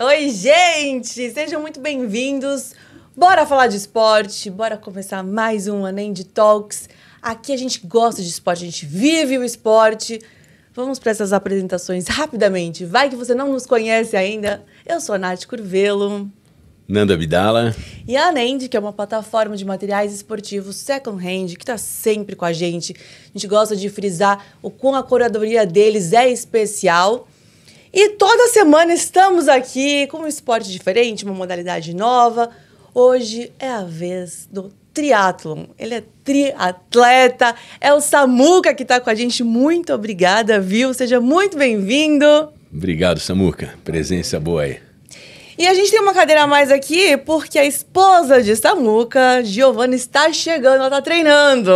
Oi, gente! Sejam muito bem-vindos. Bora falar de esporte, bora começar mais um Anand Talks. Aqui a gente gosta de esporte, a gente vive o esporte. Vamos para essas apresentações rapidamente. Vai que você não nos conhece ainda. Eu sou a Nath Curvelo. Nanda Abdala. E a Anand, que é uma plataforma de materiais esportivos second hand, que está sempre com a gente. A gente gosta de frisar o quão a curadoria deles é especial. E toda semana estamos aqui com um esporte diferente, uma modalidade nova. Hoje é a vez do triatlon. Ele é triatleta, é o Samuca que está com a gente. Muito obrigada, viu? Seja muito bem-vindo. Obrigado, Samuca. Presença boa aí. E a gente tem uma cadeira a mais aqui porque a esposa de Samuca, Giovana, está chegando, ela está treinando.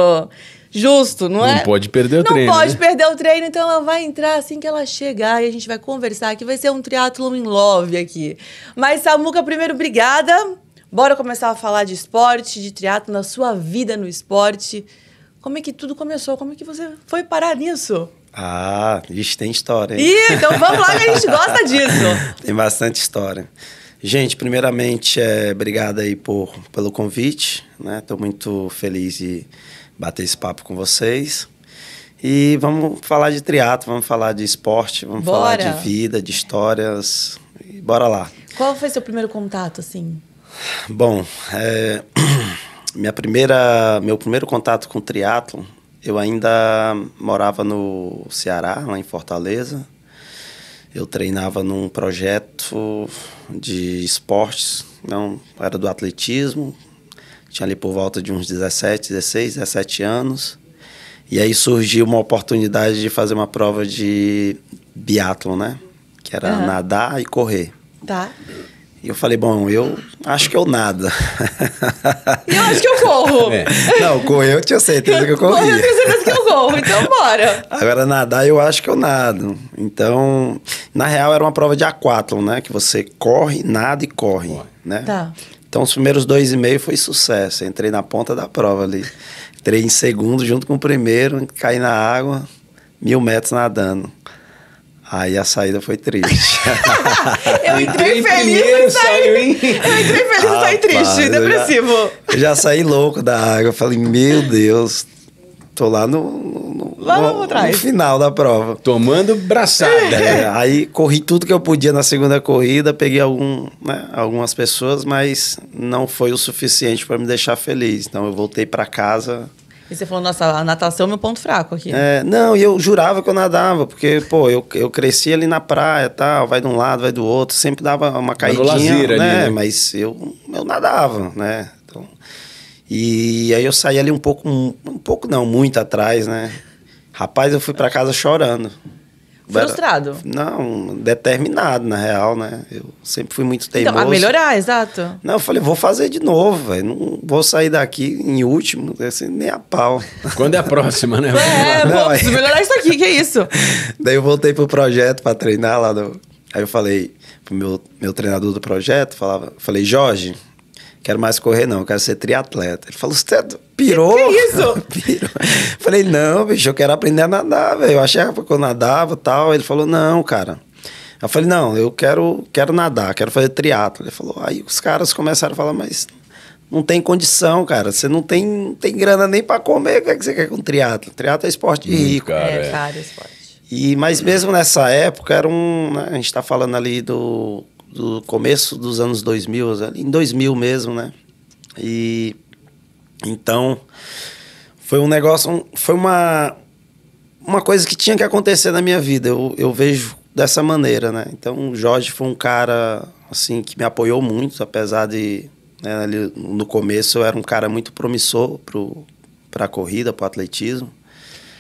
Justo, não é? Não pode perder o treino. Não pode perder o treino, então ela vai entrar assim que ela chegar e a gente vai conversar aqui. Vai ser um triatlon in love aqui. Mas, Samuca, primeiro, obrigada. Bora começar a falar de esporte, de triatlon, da sua vida no esporte. Como é que tudo começou? Como é que você foi parar nisso? Vixe, tem história, hein? Ih, então vamos lá que a gente gosta disso. Tem bastante história. Gente, primeiramente, obrigado aí pelo convite, né? Estou muito feliz de bater esse papo com vocês. E vamos falar de triatlo, vamos falar de esporte, vamos falar de vida, de histórias. E bora lá. Qual foi seu primeiro contato, assim? Bom, meu primeiro contato com triatlo, eu ainda morava no Ceará, lá em Fortaleza. Eu treinava num projeto de esportes, não era do atletismo. Tinha ali por volta de uns 17 anos. E aí surgiu uma oportunidade de fazer uma prova de biatlon, né? Que era nadar e correr. Tá. E eu falei, bom, eu acho que eu nado. E eu acho que eu corro. Não, correr eu tinha certeza que eu corria. Correr eu tenho certeza que eu corro, então bora. Agora nadar eu acho que eu nado. Então, na real era uma prova de aquatlon, né? Que você corre, nada e corre, né? Tá. Então os primeiros 2,5 foi sucesso. Entrei na ponta da prova ali. Entrei em segundo junto com o primeiro, caí na água, 1.000 metros nadando. Aí a saída foi triste. Eu entrei feliz e saí. Eu entrei feliz e saí triste, depressivo. Eu já saí louco da água. Eu falei, meu Deus, tô lá no final da prova. Tomando braçada. Aí corri tudo que eu podia na segunda corrida, peguei algumas pessoas, mas não foi o suficiente para me deixar feliz. Então eu voltei para casa. E você falou, nossa, a natação é meu ponto fraco aqui. Não, e eu jurava que eu nadava, porque, pô, eu cresci ali na praia, tal, vai de um lado, vai do outro, sempre dava uma caidinha, lazer né? Ali, né? Mas eu nadava, né? Então, e aí eu saí ali muito atrás, né? Rapaz, eu fui pra casa chorando. Frustrado? Não, determinado, na real, né? Eu sempre fui muito teimoso. Então, a melhorar, exato. Não, eu falei, vou fazer de novo, velho. Não vou sair daqui em último, assim, nem a pau. Quando é a próxima, né? Preciso melhorar isso aqui, que é isso? Daí eu voltei pro projeto pra treinar lá. Aí eu falei pro meu treinador do projeto, falei, Jorge, quero mais correr não, quero ser triatleta. Ele falou, você pirou? Que isso? Pirou. Falei, não, bicho, eu quero aprender a nadar, velho. Eu achava que eu nadava e tal. Ele falou, não, cara. Eu falei, não, eu quero nadar, quero fazer triatlo. Ele falou, aí os caras começaram a falar, mas não tem condição, cara. Você não tem grana nem pra comer, o que é que você quer com triatlo? Triatlo é esporte de rico. Cara, esporte. Mas mesmo nessa época, né, a gente tá falando ali do começo dos anos 2000, ali em 2000 mesmo, né? E então foi um negócio, foi uma coisa que tinha que acontecer na minha vida. Eu vejo dessa maneira, né? Então o Jorge foi um cara assim que me apoiou muito, apesar de, né, ali no começo eu era um cara muito promissor para a corrida, para o atletismo.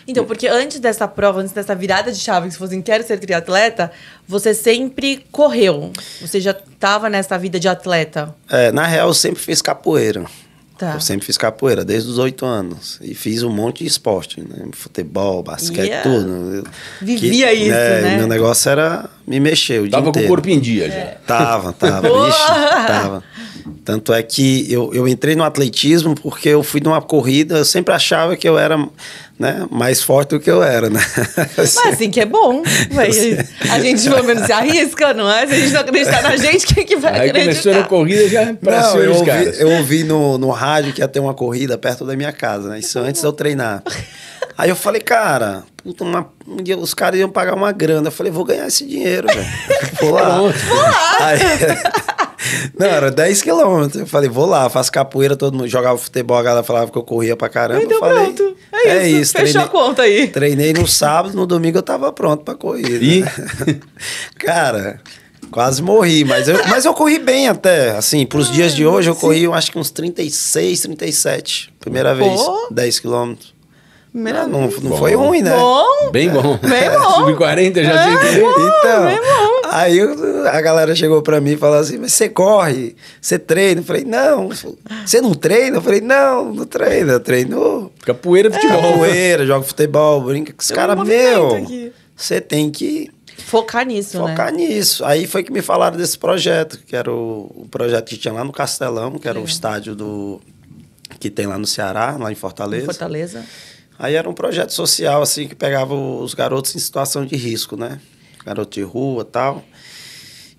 Então, porque antes dessa prova, antes dessa virada de chave, que se fosse quero ser triatleta, você sempre correu. Você já estava nessa vida de atleta. Na real, eu sempre fiz capoeira. Tá. Eu sempre fiz capoeira, desde os 8 anos. E fiz um monte de esporte, né? Futebol, basquete, tudo. Vivia isso, né? Meu negócio era me mexer o dia Tava com o inteiro. corpo em dia já. Tava, Boa! vixe, tava. Tanto é que eu entrei no atletismo porque eu fui numa corrida, eu sempre achava que eu era, né, mais forte do que eu era, né? Mas assim que é bom. A gente pelo menos se arrisca, não é? Se a gente não acreditar na gente, quem que vai Aí acreditar? começou na corrida já pra Não, cima dos caras. eu ouvi no rádio que ia ter uma corrida perto da minha casa, né? Isso antes de eu treinar. Aí eu falei, cara, puta, um dia os caras iam pagar uma grana. Eu falei, vou ganhar esse dinheiro, velho. Vou lá. Aí, não, era 10 quilômetros. Eu falei, vou lá, faço capoeira, todo mundo jogava futebol, a galera falava que eu corria pra caramba. Então Eu falei, pronto. É isso. Fechou a conta aí. Treinei no sábado, no domingo eu tava pronto pra corrida. E? Cara, quase morri, mas eu corri bem até. Assim, pros dias de hoje eu corri, eu acho que uns 36, 37. Primeira vez, 10 quilômetros. Não foi ruim, né? Bom. Bem bom. Bem bom. Sub-40 já sei que... Então, bem bom. aí a galera chegou pra mim e falou assim, mas você corre, você treina? Eu falei, não. Você não treina? Eu falei, não treino. Eu treino Capoeira e futebol. capoeira, jogo futebol, brinca com os caras. Você tem que Focar nisso, focar né? nisso. Aí foi que me falaram desse projeto, que era o projeto que tinha lá no Castelão, que era o estádio que tem lá no Ceará, lá em Fortaleza. Fortaleza. Aí era um projeto social, assim, que pegava os garotos em situação de risco, né? Garoto de rua e tal.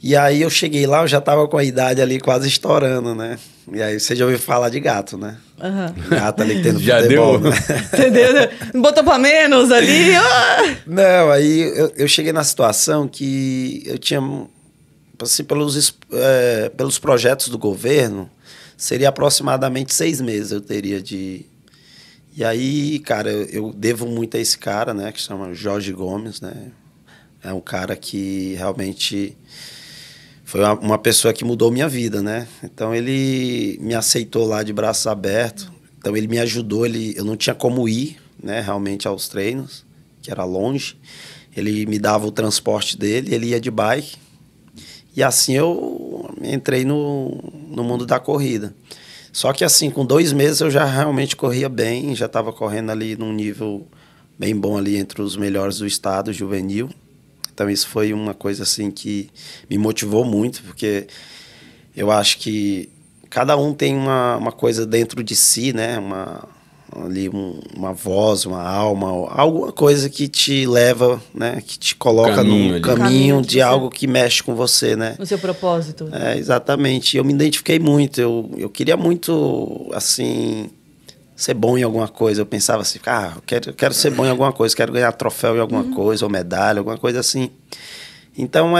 E aí eu cheguei lá, eu já tava com a idade ali quase estourando, né? E aí você já ouviu falar de gato, né? Uhum. Gato ali que tem no Já futebol, deu? né? Entendeu? Botou pra menos ali. Não, aí eu cheguei na situação que eu tinha, assim, pelos projetos do governo, seria aproximadamente 6 meses eu teria de... E aí, cara, eu devo muito a esse cara, né, que se chama Jorge Gomes, né? É um cara que realmente foi uma pessoa que mudou minha vida, né? Então ele me aceitou lá de braços abertos. Então ele me ajudou, eu não tinha como ir, né, realmente aos treinos, que era longe. Ele me dava o transporte dele, ele ia de bike. E assim eu entrei no mundo da corrida. Só que assim, com 2 meses eu já realmente corria bem, já estava correndo ali num nível bem bom ali entre os melhores do estado, juvenil. Então isso foi uma coisa assim que me motivou muito, porque eu acho que cada um tem uma coisa dentro de si, né? Uma voz, uma alma, alguma coisa que te leva, né? Que te coloca num caminho de algo que mexe com você, né? No seu propósito. É, exatamente. Eu me identifiquei muito. Eu queria muito, assim, ser bom em alguma coisa. Eu pensava assim, eu quero ser bom em alguma coisa, quero ganhar troféu em alguma coisa, ou medalha, alguma coisa assim. Então,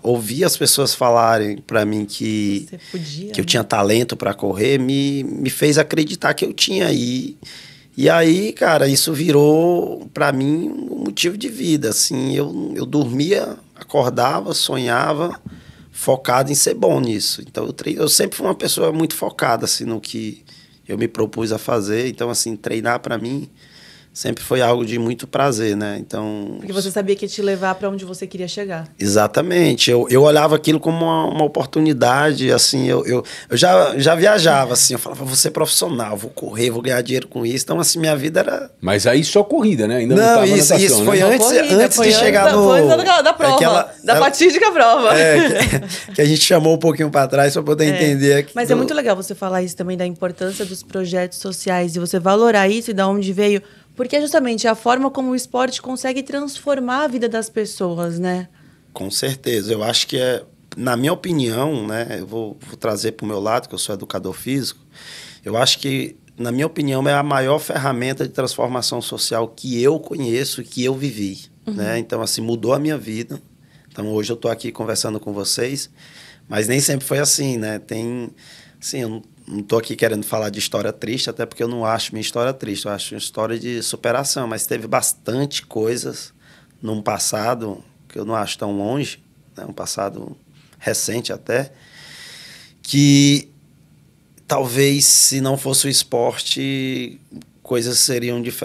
ouvir as pessoas falarem para mim que eu tinha talento para correr, me fez acreditar que eu tinha. E aí, cara, isso virou para mim um motivo de vida. Assim, eu dormia, acordava, sonhava, focado em ser bom nisso. Então, eu sempre fui uma pessoa muito focada assim, no que eu me propus a fazer. Então, assim, treinar para mim sempre foi algo de muito prazer, né? Então, porque você sabia que ia te levar para onde você queria chegar. Exatamente. Eu olhava aquilo como uma oportunidade, assim, eu já viajava, assim, eu falava, vou ser profissional, vou correr, vou ganhar dinheiro com isso. Então, assim, minha vida era... Mas aí só corrida, né? Ainda não tava isso, natação, isso foi né? antes de chegar no... Foi da prova, da fatídica prova. Que a gente chamou um pouquinho para trás para poder entender. Mas é muito legal você falar isso também, da importância dos projetos sociais, e você valorar isso e de onde veio... Porque é justamente a forma como o esporte consegue transformar a vida das pessoas, né? Com certeza. Eu acho que na minha opinião, né? Eu vou trazer para o meu lado, que eu sou educador físico. Eu acho que, na minha opinião, é a maior ferramenta de transformação social que eu conheço e que eu vivi. Né? Então, assim, mudou a minha vida. Então, hoje eu estou aqui conversando com vocês, mas nem sempre foi assim, né? Assim, eu não estou aqui querendo falar de história triste, até porque eu não acho minha história triste, eu acho uma história de superação, mas teve bastante coisas num passado que eu não acho tão longe, né? Um passado recente até, que talvez se não fosse o esporte,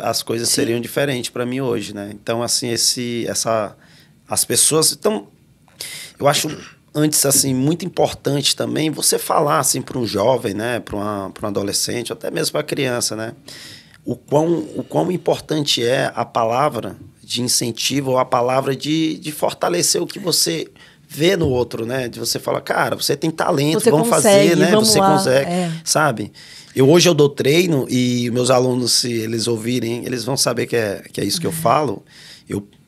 as coisas seriam diferentes para mim hoje, né? Então, assim, as pessoas... Então, eu acho... Antes, assim, muito importante também você falar, assim, para um jovem, né, para um adolescente, ou até mesmo para a criança, né, o quão importante é a palavra de incentivo ou a palavra de fortalecer o que você vê no outro, né? De você falar, cara, você tem talento, Você vamos consegue, fazer, né? vamos Você lá, consegue, é. sabe? Hoje eu dou treino e meus alunos, se eles ouvirem, eles vão saber que é isso que eu falo.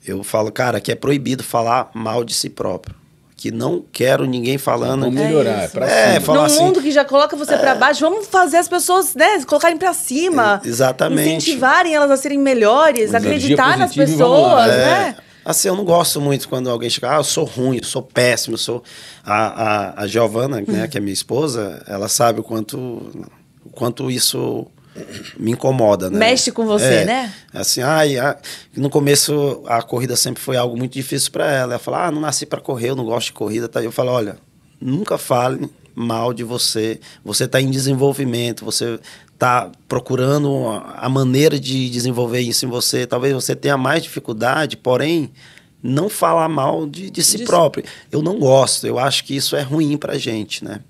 Eu falo, cara, que é proibido falar mal de si próprio. Que não quero ninguém falando. Vamos melhorar, pra É, cima. falar Num assim, mundo que já coloca você pra baixo, vamos fazer as pessoas, né, colocarem pra cima. Exatamente. Incentivarem elas a serem melhores, Uma energia acreditar nas positiva e vamos lá. pessoas, né? Assim, eu não gosto muito quando alguém chega, eu sou ruim, eu sou péssimo, eu sou... A Giovana, né, que é minha esposa, ela sabe o quanto isso me incomoda, né? Mexe com você, né? Assim, no começo a corrida sempre foi algo muito difícil para ela. Ela fala, não nasci para correr, eu não gosto de corrida. Tá? Eu falo, olha, nunca fale mal de você. Você está em desenvolvimento, você está procurando a maneira de desenvolver isso em você. Talvez você tenha mais dificuldade, porém, não falar mal de si próprio. Eu não gosto, eu acho que isso é ruim pra gente, né?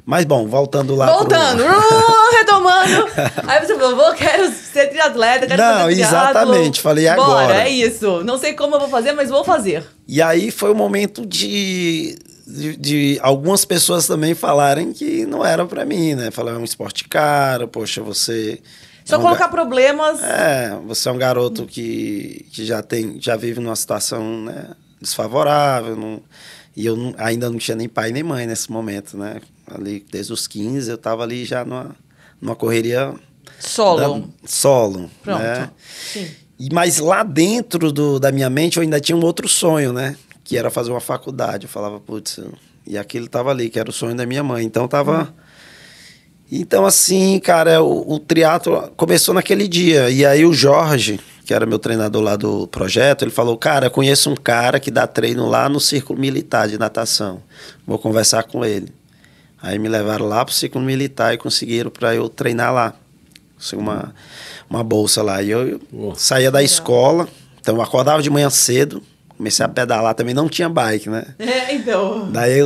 Mas, bom, voltando lá... Retomando. Aí você falou, quero ser triatleta, quero fazer triatlo. Exatamente, falei agora. Bora, é isso. Não sei como eu vou fazer, mas vou fazer. E aí foi o momento de algumas pessoas também falarem que não era pra mim, né? Falaram, é um esporte caro, poxa, você... Só colocar problemas... você é um garoto que já vive numa situação, né, desfavorável, e eu ainda não tinha nem pai nem mãe nesse momento, né? Ali, desde os 15, eu estava ali já numa correria... Solo. Pronto. Né? Sim. Mas lá dentro da minha mente eu ainda tinha um outro sonho, né? Que era fazer uma faculdade. Eu falava, putz... E aquilo estava ali, que era o sonho da minha mãe. Então, tava... Então, assim, cara, o triatlo começou naquele dia. E aí o Jorge, que era meu treinador lá do projeto, ele falou, cara, eu conheço um cara que dá treino lá no Círculo Militar de natação. Vou conversar com ele. Aí me levaram lá pro Círculo Militar e conseguiram para eu treinar lá. Consegui uma bolsa lá. E eu saía da escola, então eu acordava de manhã cedo, comecei a pedalar, também não tinha bike, né? Então... Daí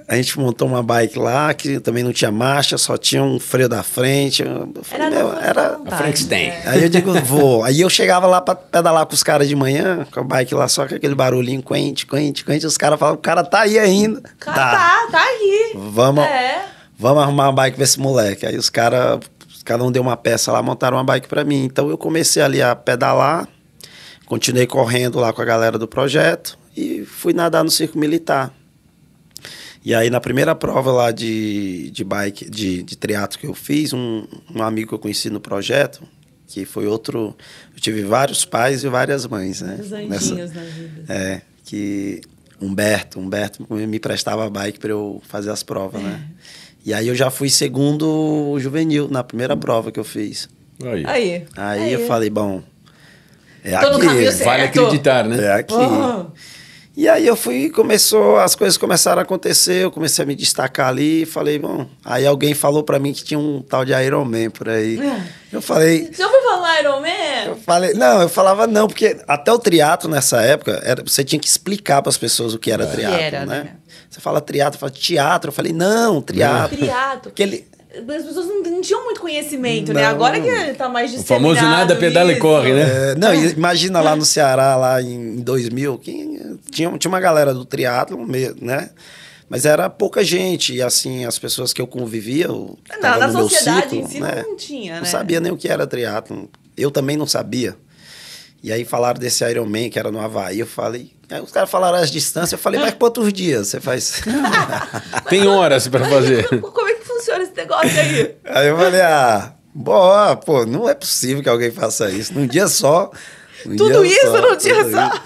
a gente montou uma bike lá, que também não tinha marcha, só tinha um freio da frente. Eu falei, era A Frankenstein. Aí eu digo, vou. Aí eu chegava lá pra pedalar com os caras de manhã, com a bike lá, só com aquele barulhinho, quente. Os caras falavam, o cara tá aí ainda. Tá aí. Vamos arrumar uma bike pra esse moleque. Aí os caras, cada um deu uma peça lá, montaram uma bike pra mim. Então eu comecei ali a pedalar, continuei correndo lá com a galera do projeto e fui nadar no Círculo Militar. E aí, na primeira prova lá de bike, de triatlo que eu fiz, um amigo que eu conheci no projeto, que foi outro... Eu tive vários pais e várias mães, né? Os anjinhos na vida. Que Humberto me prestava a bike para eu fazer as provas, né? E aí eu já fui segundo juvenil na primeira prova que eu fiz. Aí eu falei, bom... Tô no caminho certo. Vale acreditar, né? É aqui. E aí as coisas começaram a acontecer, eu comecei a me destacar ali, falei, bom... Aí alguém falou pra mim que tinha um tal de Iron Man por aí. Eu falei... Você ouviu falar Iron Man? Eu falava não, porque até o triatlo nessa época, você tinha que explicar pras pessoas o que era triatlo, né? Você fala triatlo, fala teatro, eu falei, não, triatlo. Triatlo. As pessoas não tinham muito conhecimento, né? Não. Agora que tá mais O disseminado. famoso nada, pedala e corre, né? Imagina lá no Ceará, lá em 2000, tinha uma galera do triatlo, né? Mas era pouca gente. E assim, as pessoas que eu convivia, Na no meu sociedade ciclo, em si né? não tinha, né? Não sabia nem o que era triatlo. Eu também não sabia. E aí falaram desse Iron Man, que era no Havaí, eu falei... Aí os caras falaram as distâncias, eu falei, mas quantos dias você faz? Tem horas pra fazer. Como é que funciona esse negócio aí? Aí eu falei, pô, não é possível que alguém faça isso. Num dia só. Tudo isso num dia só?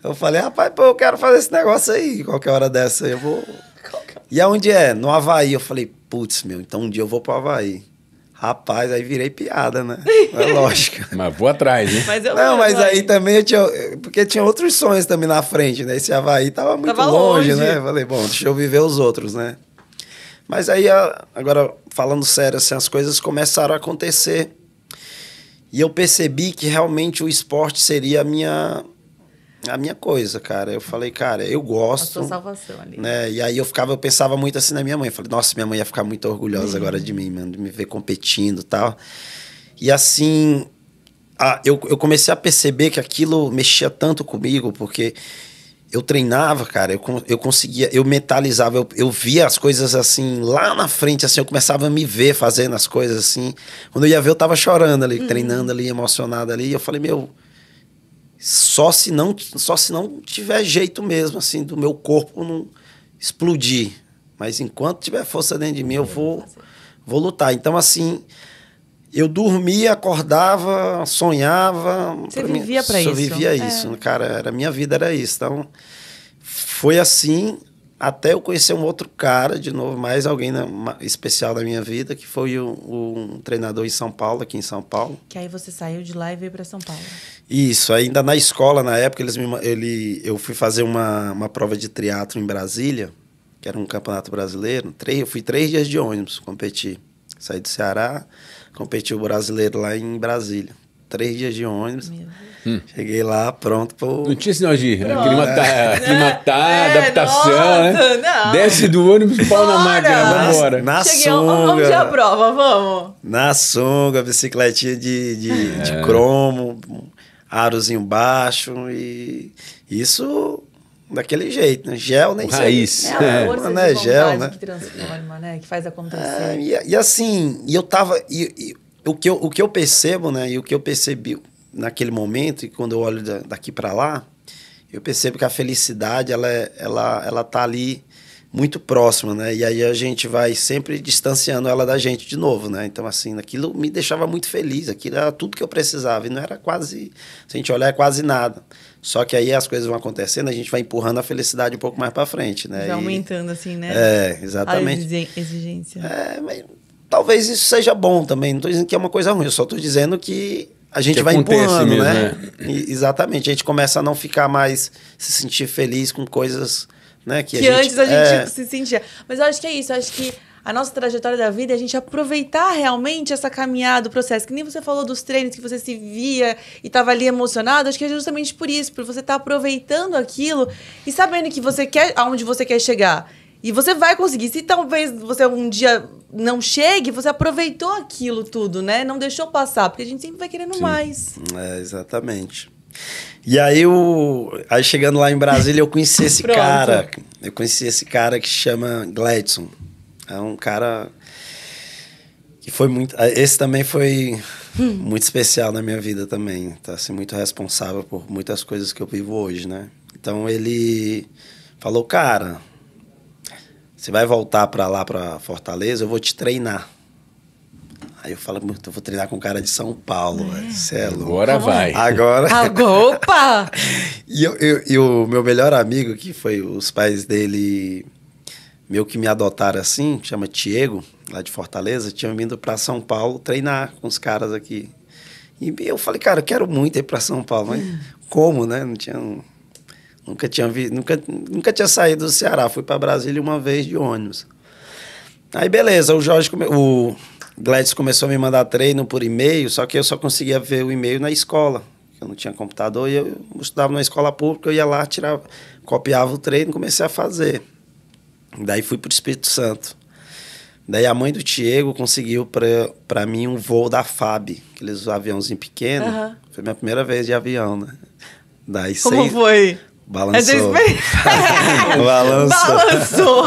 Eu falei, rapaz, pô, eu quero fazer esse negócio aí. Qualquer hora dessa eu vou... E aonde é? No Havaí. Eu falei, putz, então um dia eu vou pro Havaí. Rapaz, aí virei piada, né? É lógico. Mas vou atrás, hein? Mas aí também eu tinha... Porque tinha outros sonhos também na frente, né? Esse Havaí tava muito longe, né? Falei, bom, deixa eu viver os outros, né? Mas aí, agora, falando sério, assim, as coisas começaram a acontecer. E eu percebi que realmente o esporte seria a minha coisa, cara. Eu falei, cara, eu gosto. A sua salvação ali. Né? E aí eu pensava muito assim na minha mãe. Eu falei, nossa, minha mãe ia ficar muito orgulhosa agora de mim, mano, de me ver competindo e tal. E assim, eu comecei a perceber que aquilo mexia tanto comigo, porque eu treinava, cara, eu conseguia, eu mentalizava, eu via as coisas assim, lá na frente, assim, eu começava a me ver fazendo as coisas assim. Quando eu ia ver, eu tava chorando ali, treinando ali, emocionado ali, e eu falei, meu, só se não tiver jeito mesmo, assim, do meu corpo não explodir. Mas enquanto tiver força dentro de mim, eu vou lutar. Então, assim, eu dormia, acordava, sonhava. Você vivia para isso. Eu vivia isso, cara. A minha vida era isso. Então, foi assim até eu conhecer um outro cara, de novo, mais alguém especial da minha vida, que foi um treinador em São Paulo, aqui em São Paulo. Que aí você saiu de lá e veio para São Paulo. Isso, ainda na escola, na época, eu fui fazer uma prova de triatlo em Brasília, que era um campeonato brasileiro. Eu fui 3 dias de ônibus competir. Saí do Ceará, competi o brasileiro lá em Brasília. 3 dias de ônibus. Cheguei lá, pronto. Não tinha sinal de aclimatar, adaptação, né? Não. Desce do ônibus, pau na máquina, vambora. Na sunga. Vamos de a prova, vamos. Na sunga, bicicletinha de cromo, arozinho baixo, e isso daquele jeito, né? Gel nem sei. Raiz. É a força de gel, né? Que transforma, né? Que faz acontecer. E assim, eu tava... O que eu percebo, né? E o que eu percebi naquele momento, e quando eu olho daqui para lá, eu percebo que a felicidade, ela tá ali muito próxima, né? E aí a gente vai sempre distanciando ela da gente de novo, né? Então, assim, aquilo me deixava muito feliz. Aquilo era tudo que eu precisava. E não era quase... Se a gente olhar, é quase nada. Só que aí as coisas vão acontecendo, a gente vai empurrando a felicidade um pouco mais para frente, né? Vai aumentando, assim, né? Exatamente. A exigência. Mas talvez isso seja bom também. Não estou dizendo que é uma coisa ruim, eu só estou dizendo que a gente vai empurrando, mesmo, né? Exatamente. A gente começa a não ficar mais... Se sentir feliz com coisas... Né, que antes a gente se sentia. Mas eu acho que é isso. Eu acho que a nossa trajetória da vida é a gente aproveitar realmente essa caminhada, o processo. Que nem você falou dos treinos que você se via e estava ali emocionado. Acho que é justamente por isso. Por você estar aproveitando aquilo e sabendo que você quer, aonde você quer chegar. E você vai conseguir. Se talvez você um dia não chegue, você aproveitou aquilo tudo, né? Não deixou passar. Porque a gente sempre vai querendo mais. Exatamente. E aí, chegando lá em Brasília, eu conheci esse cara. Eu conheci esse cara que chama Gladson. É um cara que foi muito... Esse também foi muito especial na minha vida também. Tá assim, muito responsável por muitas coisas que eu vivo hoje, né? Então, ele falou, cara, você vai voltar pra lá, pra Fortaleza, eu vou te treinar. Aí eu falo, eu vou treinar com um cara de São Paulo, velho. Cê é louco. Agora vai. Agora. Opa! E o meu melhor amigo, que foi os pais dele, meu que me adotaram assim, chama Diego, lá de Fortaleza, tinham vindo para São Paulo treinar com os caras aqui. E eu falei, cara, eu quero muito ir para São Paulo, mas como, né? Nunca tinha saído do Ceará. Fui para Brasília uma vez de ônibus. Aí beleza, o Gladys começou a me mandar treino por e-mail, só que eu só conseguia ver o e-mail na escola. Eu não tinha computador e eu estudava na escola pública, eu ia lá, copiava o treino e comecei a fazer. Daí fui para o Espírito Santo. Daí a mãe do Diego conseguiu para mim um voo da FAB, aqueles aviãozinhos pequenos. Foi minha primeira vez de avião, né? Daí Como foi? Balançou. Balançou.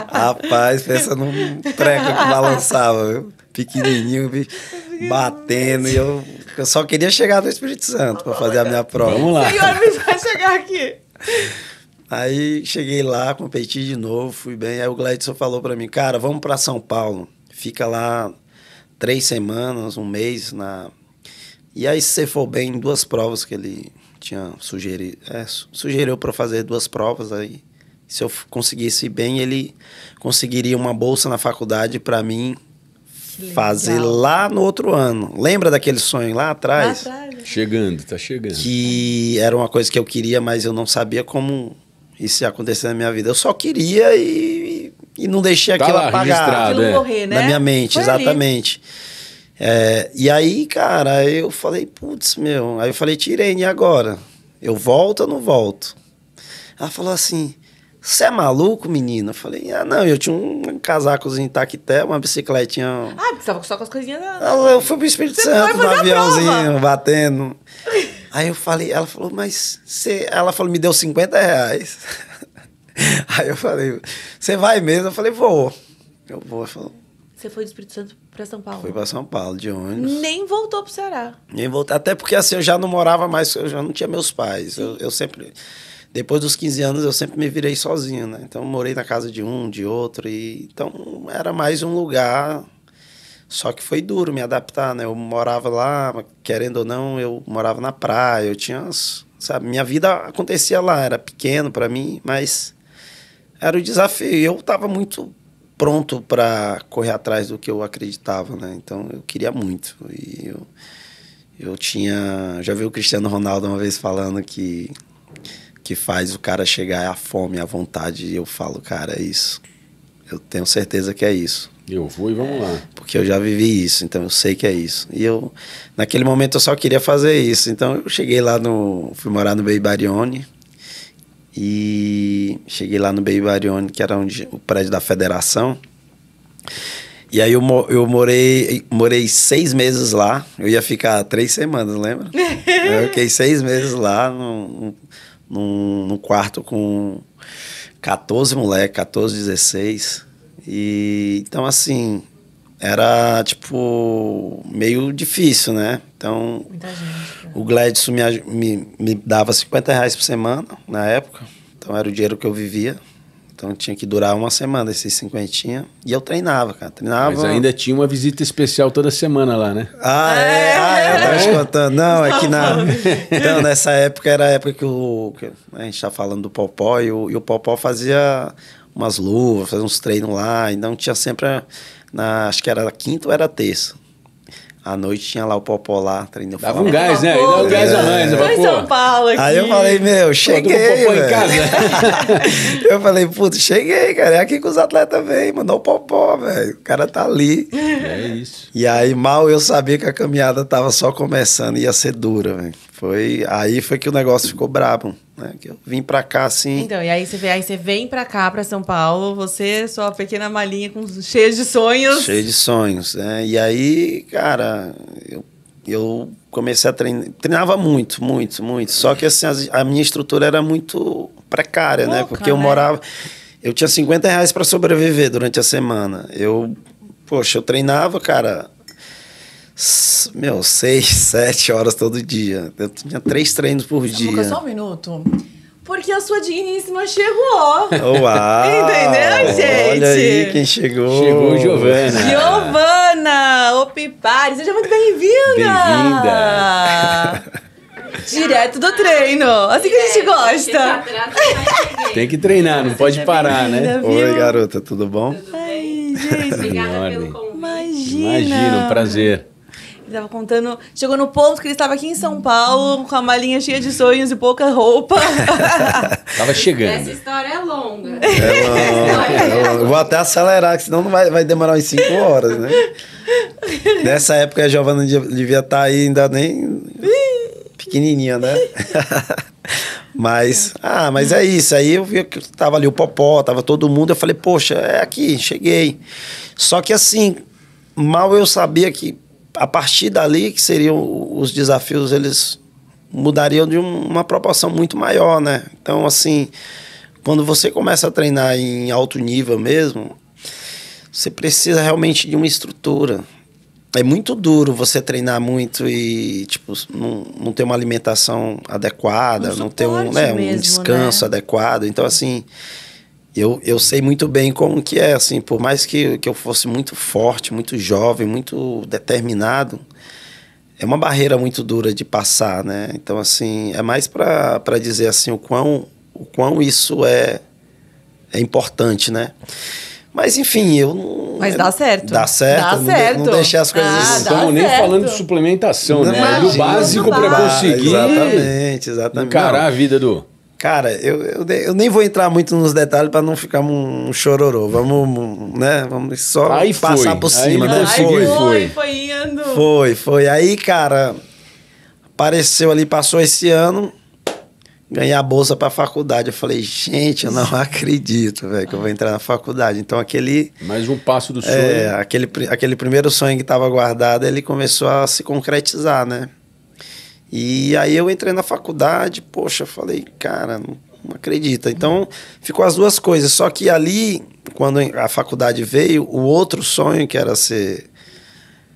Rapaz, pensa num treco que balançava, viu? Pequenininho, batendo. E eu só queria chegar no Espírito Santo para fazer a minha prova. Vamos lá. Senhor, me vai chegar aqui. Aí cheguei lá, competi de novo, fui bem. Aí o Gladson falou para mim, cara, vamos para São Paulo. Fica lá 3 semanas, um mês. E aí, se você for bem, em 2 provas que ele tinha sugeriu para fazer 2 provas. Aí, se eu conseguisse ir bem, ele conseguiria uma bolsa na faculdade para mim fazer lá no outro ano. Lembra daquele sonho lá atrás? Chegando. Que era uma coisa que eu queria, mas eu não sabia como isso ia acontecer na minha vida. Eu só queria e não deixei aquilo apagar morrer, né? na minha mente. Foi exatamente. E aí, cara, eu falei, putz, meu... Aí eu falei, Tirene, e agora? Eu volto ou não volto? Ela falou assim, você é maluco, menino? Eu falei, não, eu tinha um casacozinho em Itaquité, uma bicicletinha... Ah, porque você tava só com as coisinhas... Eu fui pro Espírito Santo, no aviãozinho, batendo. Aí eu falei, ela falou, mas você... Ela falou, me deu R$50. Aí eu falei, você vai mesmo? Eu falei, vou. Eu vou. Ela falou, você foi do Espírito Santo pra São Paulo? Fui pra São Paulo, de ônibus. Nem voltou pro Ceará? Nem voltei. Até porque assim, eu já não morava mais, eu já não tinha meus pais. Eu sempre... Depois dos 15 anos, eu sempre me virei sozinho, né? Então, eu morei na casa de um, de outro. Então, era mais um lugar... Só que foi duro me adaptar, né? Eu morava lá, querendo ou não, eu morava na praia. Eu tinha... Sabe, minha vida acontecia lá. Era pequeno para mim, mas... Era o desafio. Eu estava muito pronto para correr atrás do que eu acreditava, né? Então, eu queria muito. E eu tinha... Já vi o Cristiano Ronaldo uma vez falando que faz o cara chegar à fome, à vontade. E eu falo, cara, é isso. Eu tenho certeza que é isso. Eu vou e vamos lá. Porque eu já vivi isso, então eu sei que é isso. E naquele momento, eu só queria fazer isso. Então, eu cheguei lá fui morar no Bay Barione. E cheguei lá no Bay Barione, que era o prédio da Federação. E aí, eu morei 6 meses lá. Eu ia ficar 3 semanas, lembra? Eu fiquei 6 meses lá, num quarto com 14 moleques, 14, 16. E então, assim, era, tipo, meio difícil, né? Então, muita gente, o Gladson me dava R$50 por semana, na época. Então, era o dinheiro que eu vivia. Então, tinha que durar uma semana, esses 50. E eu treinava, cara. Mas ainda tinha uma visita especial toda semana lá, né? Eu tava te contando. Não, é que então, nessa época, era a época que a gente tá falando do Popó. E o Popó fazia umas luvas, fazia uns treinos lá. Então, tinha sempre... acho que era a quinta ou era a terça. À noite tinha lá o Popó lá, treinando. Dava um gás, né? Dava um gás a mais. Tô em São Paulo aqui. Aí eu falei, cheguei, Popó em casa. Eu falei, putz, cheguei, cara. É aqui que os atletas vêm, mandou o Popó, velho. O cara tá ali. É isso. E aí, mal eu sabia que a caminhada tava só começando e ia ser dura, velho. Aí foi que o negócio ficou brabo, né? Que eu vim pra cá, assim... Então, e aí você vem pra cá, pra São Paulo, você, sua pequena malinha cheia de sonhos. Cheia de sonhos, né? E aí, cara, eu comecei a treinar. Treinava muito, muito, muito. Só que, assim, a minha estrutura era muito precária, né? Porque eu morava... Eu tinha R$50 pra sobreviver durante a semana. Eu treinava, cara... 6, 7 horas todo dia. Eu tinha 3 treinos por dia. Lucas, só um minuto. Porque a sua digníssima chegou. Uau! Entendeu, gente? Olha aí quem chegou. Chegou Giovana. Giovana Opipari, seja muito bem-vinda. Bem-vinda. Direto do treino. Assim que a gente gosta. Tem que treinar, não pode parar, né? Oi, garota, tudo bom? Ai, gente. Obrigada pelo convite. Imagina, um prazer. Ele estava contando, chegou no ponto que ele estava aqui em São Paulo, com a malinha cheia de sonhos e pouca roupa. Tava chegando. Essa história é longa. Eu vou até acelerar, que senão não vai demorar umas 5 horas, né? Nessa época a Giovana devia estar aí ainda nem pequenininha, né? Mas é isso. Aí eu vi que tava ali o Popó, tava todo mundo. Eu falei, poxa, é aqui, cheguei. Só que assim, mal eu sabia que a partir dali, que seriam os desafios, eles mudariam de uma proporção muito maior, né? Então, assim, quando você começa a treinar em alto nível mesmo, você precisa realmente de uma estrutura. É muito duro você treinar muito e, tipo, não ter uma alimentação adequada, não ter um descanso adequado. Então, assim, eu sei muito bem como que é, assim, por mais que eu fosse muito forte, muito jovem, muito determinado, é uma barreira muito dura de passar, né? Então, assim, é mais para dizer, assim, o quão isso é importante, né? Mas, enfim, eu não... Mas dá certo. Dá certo. Não deixei as coisas... Não estamos nem falando de suplementação, né? Do básico para conseguir... Exatamente. Encarar a vida do... Cara, eu nem vou entrar muito nos detalhes para não ficar um chororô. Vamos, né? Vamos só passar por cima, né? Foi indo. Foi. Aí, cara, apareceu ali, passou esse ano... ganhei a bolsa para a faculdade. Eu falei, gente, eu não acredito, velho, que eu vou entrar na faculdade. Então, mais um passo do sonho. Aquele primeiro sonho que estava guardado, ele começou a se concretizar, né? E aí eu entrei na faculdade, poxa, eu falei, cara, não acredito. Então, ficou as duas coisas. Só que ali, quando a faculdade veio, o outro sonho, que era ser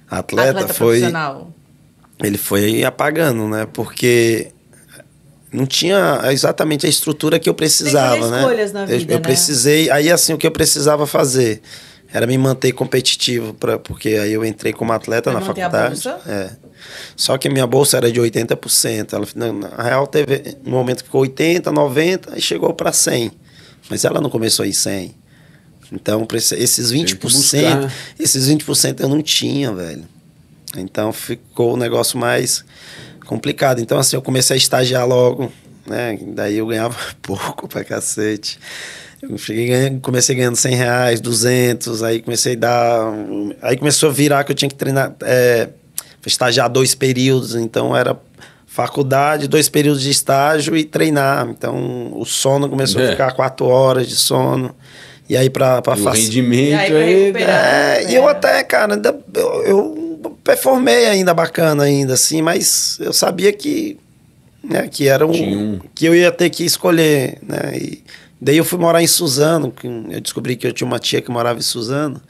atleta ele foi apagando, né? Porque não tinha exatamente a estrutura que eu precisava, Tem né? escolhas na vida, eu precisei, aí assim, o que eu precisava fazer era me manter competitivo, porque aí eu entrei como atleta na faculdade. Só que a minha bolsa era de 80%. Na real, teve um momento que ficou 80, 90 e chegou para 100. Mas ela não começou em 100. Então, esses 20% eu não tinha, velho. Então, ficou o negócio mais complicado. Então, assim, eu comecei a estagiar logo, né? Daí eu ganhava pouco pra cacete. Eu comecei ganhando R$100, 200, aí comecei a dar... Aí começou a virar que eu tinha que treinar... estagiar 2 períodos, então era faculdade, 2 períodos de estágio e treinar. Então, o sono começou a ficar 4 horas de sono. E aí, para rendimento e eu até, cara, eu performei ainda bacana, ainda assim, mas eu sabia que, né, que era que eu ia ter que escolher, né? E daí eu fui morar em Suzano, eu descobri que eu tinha uma tia que morava em Suzano.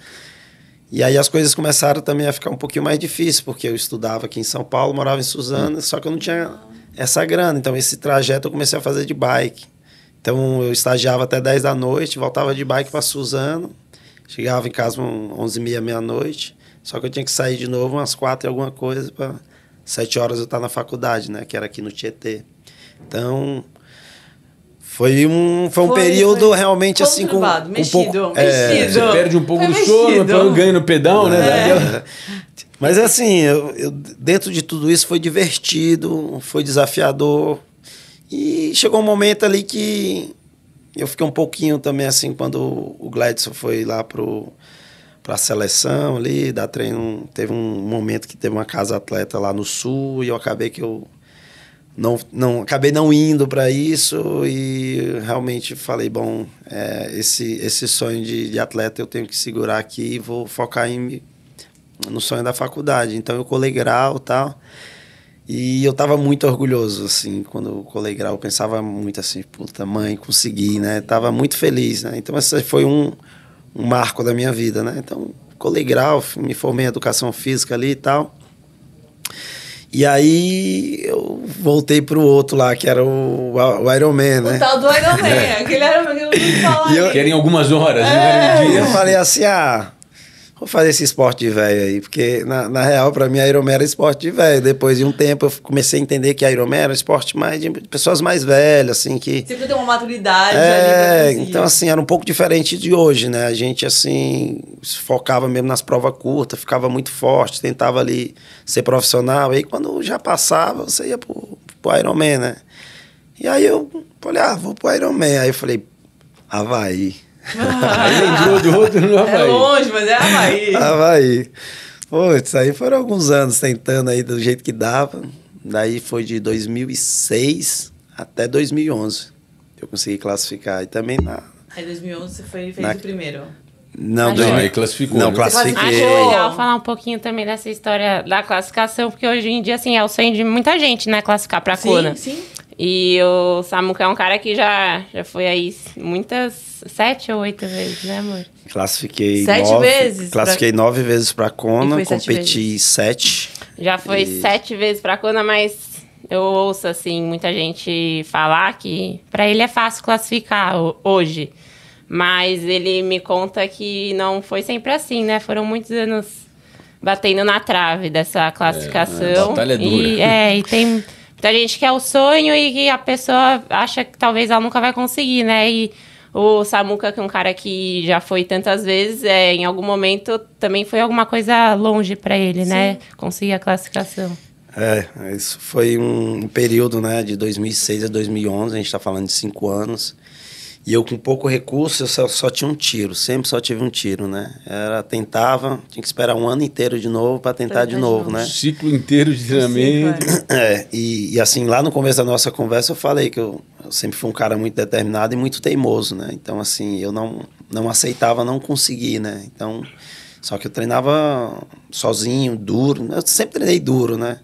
E aí as coisas começaram também a ficar um pouquinho mais difíceis, porque eu estudava aqui em São Paulo, morava em Suzano, só que eu não tinha essa grana. Então, esse trajeto eu comecei a fazer de bike. Então, eu estagiava até 10 da noite, voltava de bike para Suzano, chegava em casa 11h30, meia-noite, só que eu tinha que sair de novo umas 4 e alguma coisa, para 7 horas eu estar na faculdade, né, que era aqui no Tietê. Então... Foi um período realmente assim com mexido. Você perde um pouco do sono, depois ganha no pedal, né? Mas assim, eu dentro de tudo isso foi divertido, foi desafiador. E chegou um momento ali que eu fiquei um pouquinho também assim, quando o Gladson foi lá para a seleção ali, dar treino. Teve um momento que teve uma casa atleta lá no Sul e eu acabei que eu acabei não indo para isso e realmente falei, bom, esse sonho de atleta eu tenho que segurar aqui e vou focar no sonho da faculdade. Então eu colei grau e tal, e eu tava muito orgulhoso, assim, quando eu colei grau, eu pensava muito assim, puta mãe, consegui, né? Tava muito feliz, né? Então esse foi um marco da minha vida, né? Então colei grau, me formei em educação física ali e tal. E aí eu voltei pro outro lá, que era o Ironman, né? O tal do Ironman, aquele Ironman que eu não falar. Querem algumas horas, E eu falei assim, vou fazer esse esporte de velho aí, porque na real, pra mim, a Ironman era esporte de velho. Depois de um tempo, eu comecei a entender que a Ironman era esporte mais de pessoas mais velhas, assim, que... Você tem uma maturidade ali. Então, assim, era um pouco diferente de hoje, né? A gente, assim, se focava mesmo nas provas curtas, ficava muito forte, tentava ali ser profissional. Aí, quando já passava, você ia pro Ironman, né? E aí, eu falei, vou pro Ironman. Aí, eu falei, Havaí. Aí lembrou do outro no Havaí. É longe, mas é Havaí. Havaí. Putz, aí foram alguns anos tentando aí do jeito que dava. Daí foi de 2006 até 2011 eu consegui classificar. E também Aí em 2011 você fez o primeiro. Não, aí classificou. Não, né? classifiquei. Acho legal falar um pouquinho também dessa história da classificação, porque hoje em dia, assim, é o sonho de muita gente, né? Classificar pra Kona. Sim. E o Samuca é um cara que já foi aí 7 ou 8 vezes, né, amor? Classifiquei 7 vezes? Classifiquei 9 vezes pra Kona, competi 7. Já foi 7 vezes pra Kona, mas eu ouço, assim, muita gente falar que pra ele é fácil classificar hoje. Mas ele me conta que não foi sempre assim, né? Foram muitos anos batendo na trave dessa classificação. Batalha dura. E tem muita gente que é o sonho e que a pessoa acha que talvez ela nunca vai conseguir, né? E o Samuca, que é um cara que já foi tantas vezes, em algum momento também foi alguma coisa longe para ele, né? Conseguir a classificação. Isso foi um período, né, de 2006 a 2011, a gente está falando de 5 anos. E eu com pouco recurso, eu só tinha um tiro. Sempre só tive um tiro, né? Tentava, tinha que esperar um ano inteiro de novo para tentar de novo, né? Ciclo inteiro de treinamento. E assim, lá no começo da nossa conversa eu falei que eu sempre fui um cara muito determinado e muito teimoso, né? Então, assim, eu não aceitava não conseguir, né? Então, só que eu treinava sozinho, duro. Eu sempre treinei duro, né?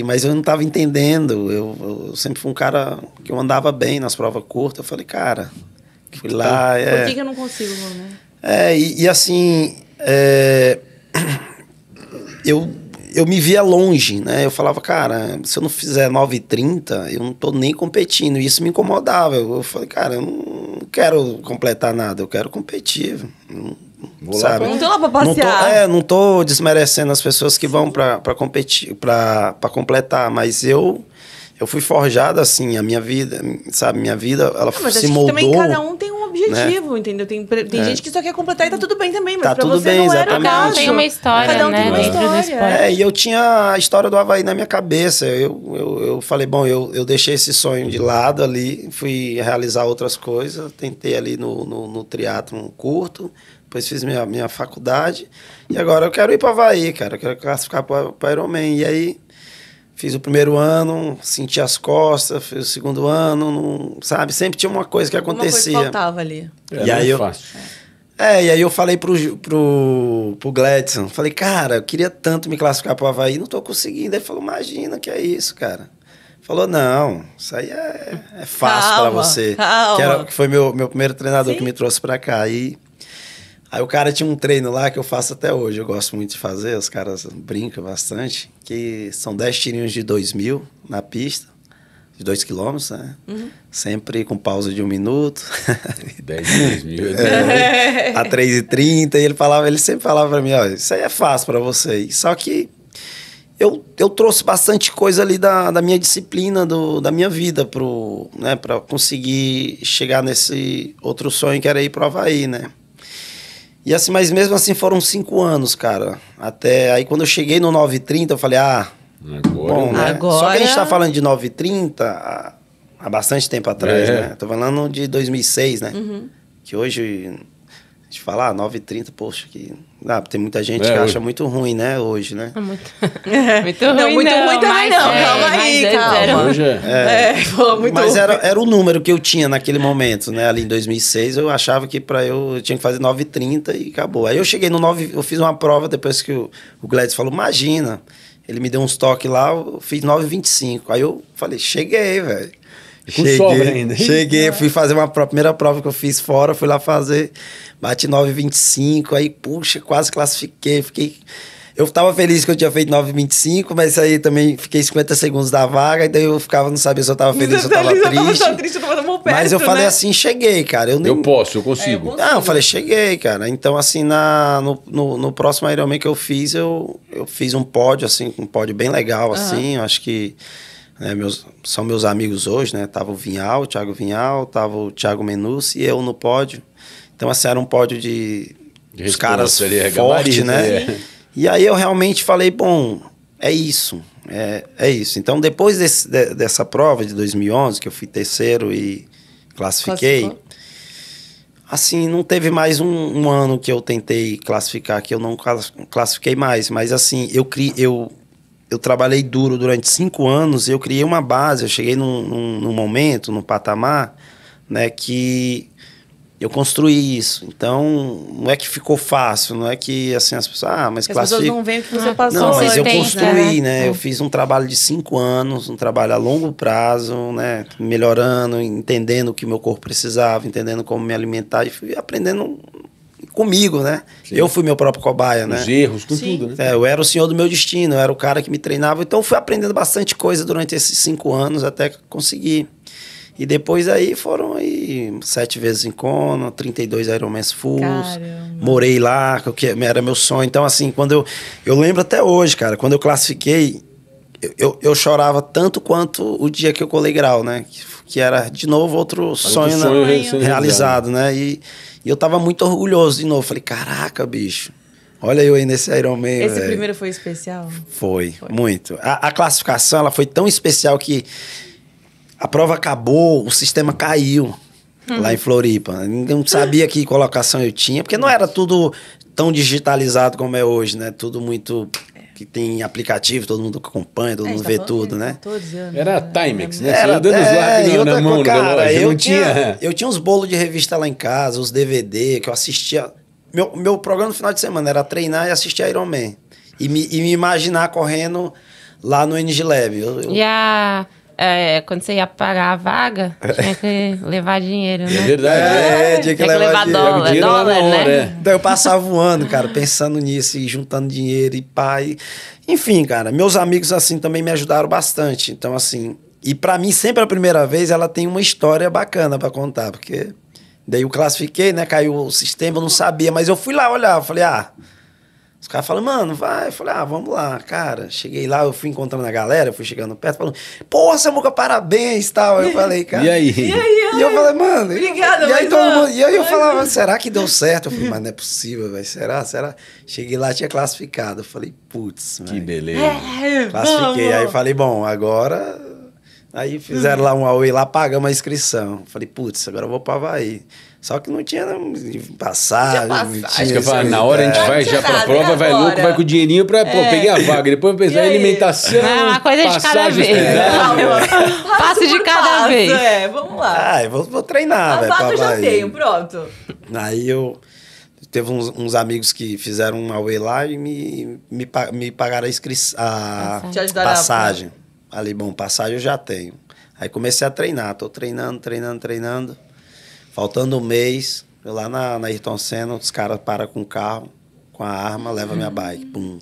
Mas eu não estava entendendo. Eu sempre fui um cara que eu andava bem nas provas curtas. Eu falei, cara, fui lá... Por que eu não consigo, né? Assim... Eu me via longe, né? Eu falava, cara, se eu não fizer 9h30, eu não tô nem competindo. E isso me incomodava. Eu falei, cara, eu não quero completar nada, eu quero competir. Sabe? Não tô lá pra passear. Não tô desmerecendo as pessoas que vão pra competir, pra completar, mas eu fui forjado assim, a minha vida, sabe? Minha vida, ela se moldou. Mas também cada um tem um objetivo, né? Entendeu? Tem gente que só quer completar e tá tudo bem também, mas tá pra tudo você bem, não era o caso. Tem uma história, cada um né? tem uma história. E eu tinha a história do Avaí na minha cabeça. Eu falei, bom, eu deixei esse sonho de lado ali, fui realizar outras coisas, tentei ali no triatlon curto, depois fiz minha faculdade, e agora eu quero ir para Avaí, cara, eu quero classificar para Ironman. E aí fiz o primeiro ano, senti as costas, fiz o segundo ano, sabe? Sempre tinha uma coisa que acontecia. Uma coisa faltava ali. E aí e aí eu falei pro Gladson, falei, cara, eu queria tanto me classificar para o Avaí, não tô conseguindo. Ele falou, imagina, que é isso, cara. Falou, não, isso aí é fácil para você. Calma. Que foi meu primeiro treinador que me trouxe para cá. Aí o cara tinha um treino lá que eu faço até hoje, eu gosto muito de fazer, os caras brincam bastante, que são 10 tirinhos de 2.000 na pista, de 2 quilômetros, né? Sempre com pausa de 1 minuto. 10 mil. A 3h30, e ele sempre falava para mim, ó, isso aí é fácil para você. Só que eu trouxe bastante coisa ali da minha disciplina, da minha vida, para conseguir chegar nesse outro sonho que era ir pro Avaí, né? E assim, mas mesmo assim foram 5 anos, cara. Até aí quando eu cheguei no 9h30, eu falei, bom, né? Agora... Só que a gente tá falando de 9h30 há bastante tempo atrás, né? Tô falando de 2006, né? Que hoje, a gente fala, 9h30, poxa, tem muita gente que acha muito ruim, né? Hoje, né? Muito ruim, não. Muito ruim também não. Calma aí, calma. Hoje muito mas ruim. era o número que eu tinha naquele momento, né? Ali em 2006, eu achava que eu tinha que fazer 9h30 e acabou. Aí eu cheguei no 9, eu fiz uma prova depois que o Gladys falou, imagina, ele me deu uns toques lá, eu fiz 9h25. Aí eu falei, cheguei, velho. Sobra ainda. Cheguei, fui fazer a primeira prova que eu fiz fora, fui lá fazer, bati 9h25, aí, puxa, quase classifiquei, eu tava feliz que eu tinha feito 9h25, mas aí também fiquei 50 segundos da vaga, e daí eu não sabia se eu tava feliz ou tava triste. Mas eu falei assim, cheguei, cara. Eu consigo. Não, eu falei, cheguei, cara. Então, assim, no próximo Ironman que eu fiz, eu fiz um pódio, assim, um pódio bem legal, assim, eu acho que são meus amigos hoje, né? Tava o Thiago Vinhal, tava o Thiago Menucci e eu no pódio. Então, assim, era um pódio de os caras fortes, né? E aí eu realmente falei, bom, é isso. É isso. Então, depois dessa prova de 2011, que eu fui terceiro e classifiquei, assim, não teve mais um ano que eu tentei classificar, que eu não classifiquei mais. Mas, assim, eu trabalhei duro durante 5 anos, eu criei uma base, eu cheguei num momento, num patamar, né, que eu construí isso. Então, não é que ficou fácil, não é que, assim, as pessoas, mas classifica. As pessoas não veem o que você passou. Não, mas eu construí, né? Eu fiz um trabalho de 5 anos, um trabalho a longo prazo, né? Melhorando, entendendo o que meu corpo precisava, entendendo como me alimentar e fui aprendendo comigo, né? Sim. Eu fui meu próprio cobaia, né? Os erros, com tudo, né? Eu era o senhor do meu destino, eu era o cara que me treinava. Então, fui aprendendo bastante coisa durante esses 5 anos até conseguir. E depois aí foram aí 7 vezes em Kona, 32 Ironmans Fulls. Morei lá, que era meu sonho. Então, assim, quando eu lembro até hoje, cara, quando eu classifiquei, eu chorava tanto quanto o dia que eu colei grau, né? Que era, de novo, outro sonho realizado, né? E eu tava muito orgulhoso de novo. Falei, caraca, bicho, olha eu aí nesse Ironman. Esse primeiro foi especial? Foi. Muito. A classificação, ela foi tão especial que A prova acabou, o sistema caiu lá em Floripa. Ninguém sabia que colocação eu tinha, porque não era tudo tão digitalizado como é hoje, né? Tudo muito... que tem aplicativo, todo mundo acompanha, todo mundo vê tudo, né? 14 anos, Era Timex, né? Era, Você dando os lápis na mão, cara, não tinha... Eu tinha uns bolos de revista lá em casa, os DVD, que eu assistia... Meu programa no final de semana era treinar e assistir Iron Man. E me imaginar correndo lá no NG Lab. Quando você ia pagar a vaga, tinha que levar dinheiro, né? É verdade. Tinha que levar dólar, né? Então eu passava voando, cara, pensando nisso e juntando dinheiro e pai. Enfim, cara, meus amigos assim também me ajudaram bastante. Então, assim, e pra mim, sempre a primeira vez, ela tem uma história bacana pra contar, porque daí eu classifiquei, né? Caiu o sistema, eu não sabia, mas eu fui lá olhar, eu falei, os caras falam, mano, vai. Eu falei, vamos lá, cara. Cheguei lá, eu fui encontrando a galera, fui chegando perto, falando, pô, Samuca, parabéns e tal. Eu falei, cara. E aí? E eu falei, mano. Obrigada, e aí todo mundo. E aí eu falava, será que deu certo? Eu falei, mas não é possível, velho. Será? Cheguei lá, tinha classificado. Eu falei, putz, Que beleza. Classifiquei. Aí eu falei, bom, agora. Aí fizeram lá um Huawei lá, pagamos a inscrição. Falei, putz, agora eu vou pro Havaí. Só que não tinha passagem. Acho que eu falei, na hora a gente vai já pra prova, vai louco, vai com o dinheirinho pra... Pô, peguei a vaga, depois eu pensei em alimentação, uma coisa de cada vez. Passo de cada vez. Vamos lá. Eu vou treinar, velho. A vaga eu já tenho, pronto. Aí teve uns amigos que fizeram um Huawei lá e me pagaram a passagem. Ali, bom, passagem eu já tenho. Aí comecei a treinar, tô treinando. Faltando um mês, eu lá na Ayrton Senna, os caras param com o carro, com a arma, levam minha bike. Pum.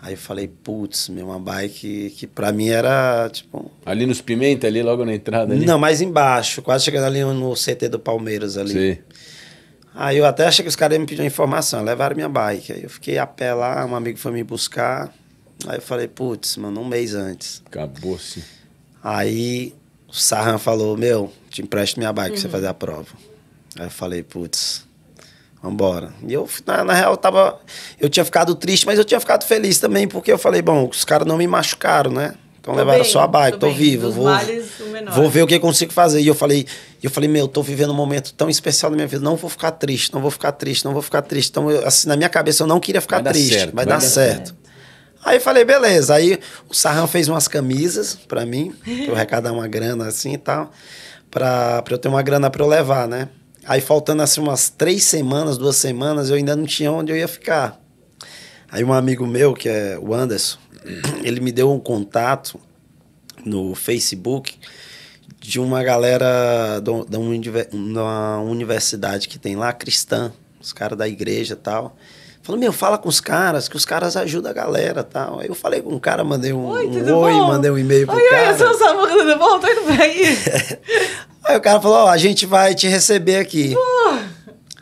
Aí eu falei, putz, uma bike que pra mim era, tipo... Ali nos Pimenta, ali logo na entrada? Ali? Não, mais embaixo, quase chegando ali no CT do Palmeiras ali. Sim. Aí eu até achei que os caras iam me pedir uma informação, levaram minha bike. Aí eu fiquei a pé lá, um amigo foi me buscar. Aí eu falei, putz, mano, um mês antes. Acabou-se. Aí o Sarran falou, te empresto minha bike pra você fazer a prova. Aí eu falei, putz, vambora. E eu, na real, eu tinha ficado triste, mas eu tinha ficado feliz também, porque eu falei, bom, os caras não me machucaram, né? Então levaram só a bike, tô vivo, vou ver o que eu consigo fazer. E eu falei, tô vivendo um momento tão especial na minha vida, não vou ficar triste. Então, assim, na minha cabeça eu não queria ficar triste, vai dar certo. Aí eu falei, beleza. Aí o Sarran fez umas camisas pra mim, pra eu arrecadar uma grana assim e tal, pra eu ter uma grana pra eu levar, né? Aí faltando assim umas 2 semanas, eu ainda não tinha onde eu ia ficar. Aí um amigo meu, que é o Anderson, ele me deu um contato no Facebook de uma galera da uma universidade que tem lá, cristã, os caras da igreja e tal. Falou, fala com os caras, que os caras ajudam a galera e tal. Aí eu falei com o cara, mandei um mandei um e-mail pro cara. Oi, eu sou o Samuca, tudo bom? Tô indo bem. Aí o cara falou, a gente vai te receber aqui.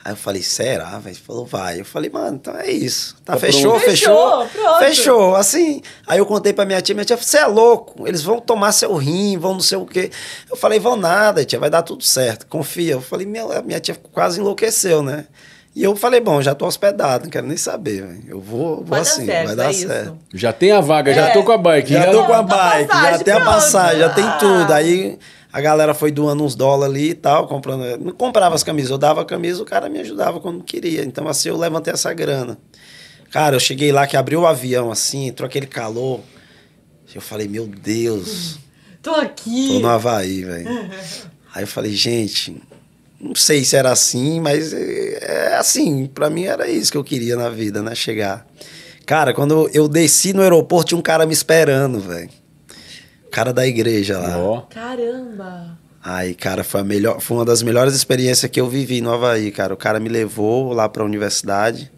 Aí eu falei, será, velho? Ele falou, vai. Eu falei, mano, então é isso. Tá, fechou. Fechou, assim. Aí eu contei pra minha tia, você é louco, eles vão tomar seu rim, vão não sei o quê. Eu falei, vão nada, tia, vai dar tudo certo, confia. Eu falei, minha tia quase enlouqueceu, né? E eu falei, bom, já tô hospedado, não quero nem saber, velho. Eu vou assim, vai dar certo. Já tem a vaga, já tô com a bike. Já tô com a bike, já tem a passagem, já tem tudo. Aí a galera foi doando uns dólares ali e tal, comprando. Não comprava as camisas, eu dava a camisa, o cara me ajudava quando queria. Então assim, eu levantei essa grana. Cara, eu cheguei lá, que abriu o avião assim, entrou aquele calor. Eu falei, meu Deus. Tô aqui. Tô no Havaí, velho. Aí eu falei, gente... Não sei se era assim, mas é assim, pra mim era isso que eu queria na vida, né? Chegar. Cara, quando eu desci no aeroporto, tinha um cara me esperando, velho. O cara da igreja lá. Caramba! Aí, cara, foi uma das melhores experiências que eu vivi no Havaí, cara. O cara me levou lá pra universidade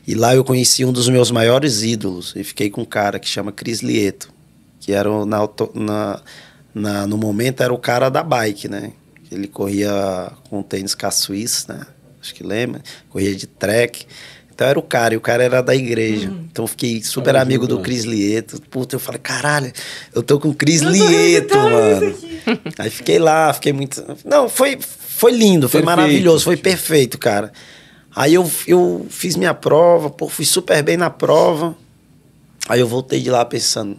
e lá eu conheci um dos meus maiores ídolos. E fiquei com um cara que chama Cris Lieto, que era no momento era o cara da bike, né? Ele corria com tênis K-Swiss, né? Acho que lembra. Corria de track. Então era o cara, e o cara era da igreja. Então eu fiquei super amigo do Cris Lieto. Puta, eu falei, caralho, eu tô com o Cris Lieto, mano. Aí fiquei lá, fiquei muito... Não, foi lindo, foi maravilhoso, foi perfeito, cara. Aí eu fiz minha prova, fui super bem na prova. Aí eu voltei de lá pensando...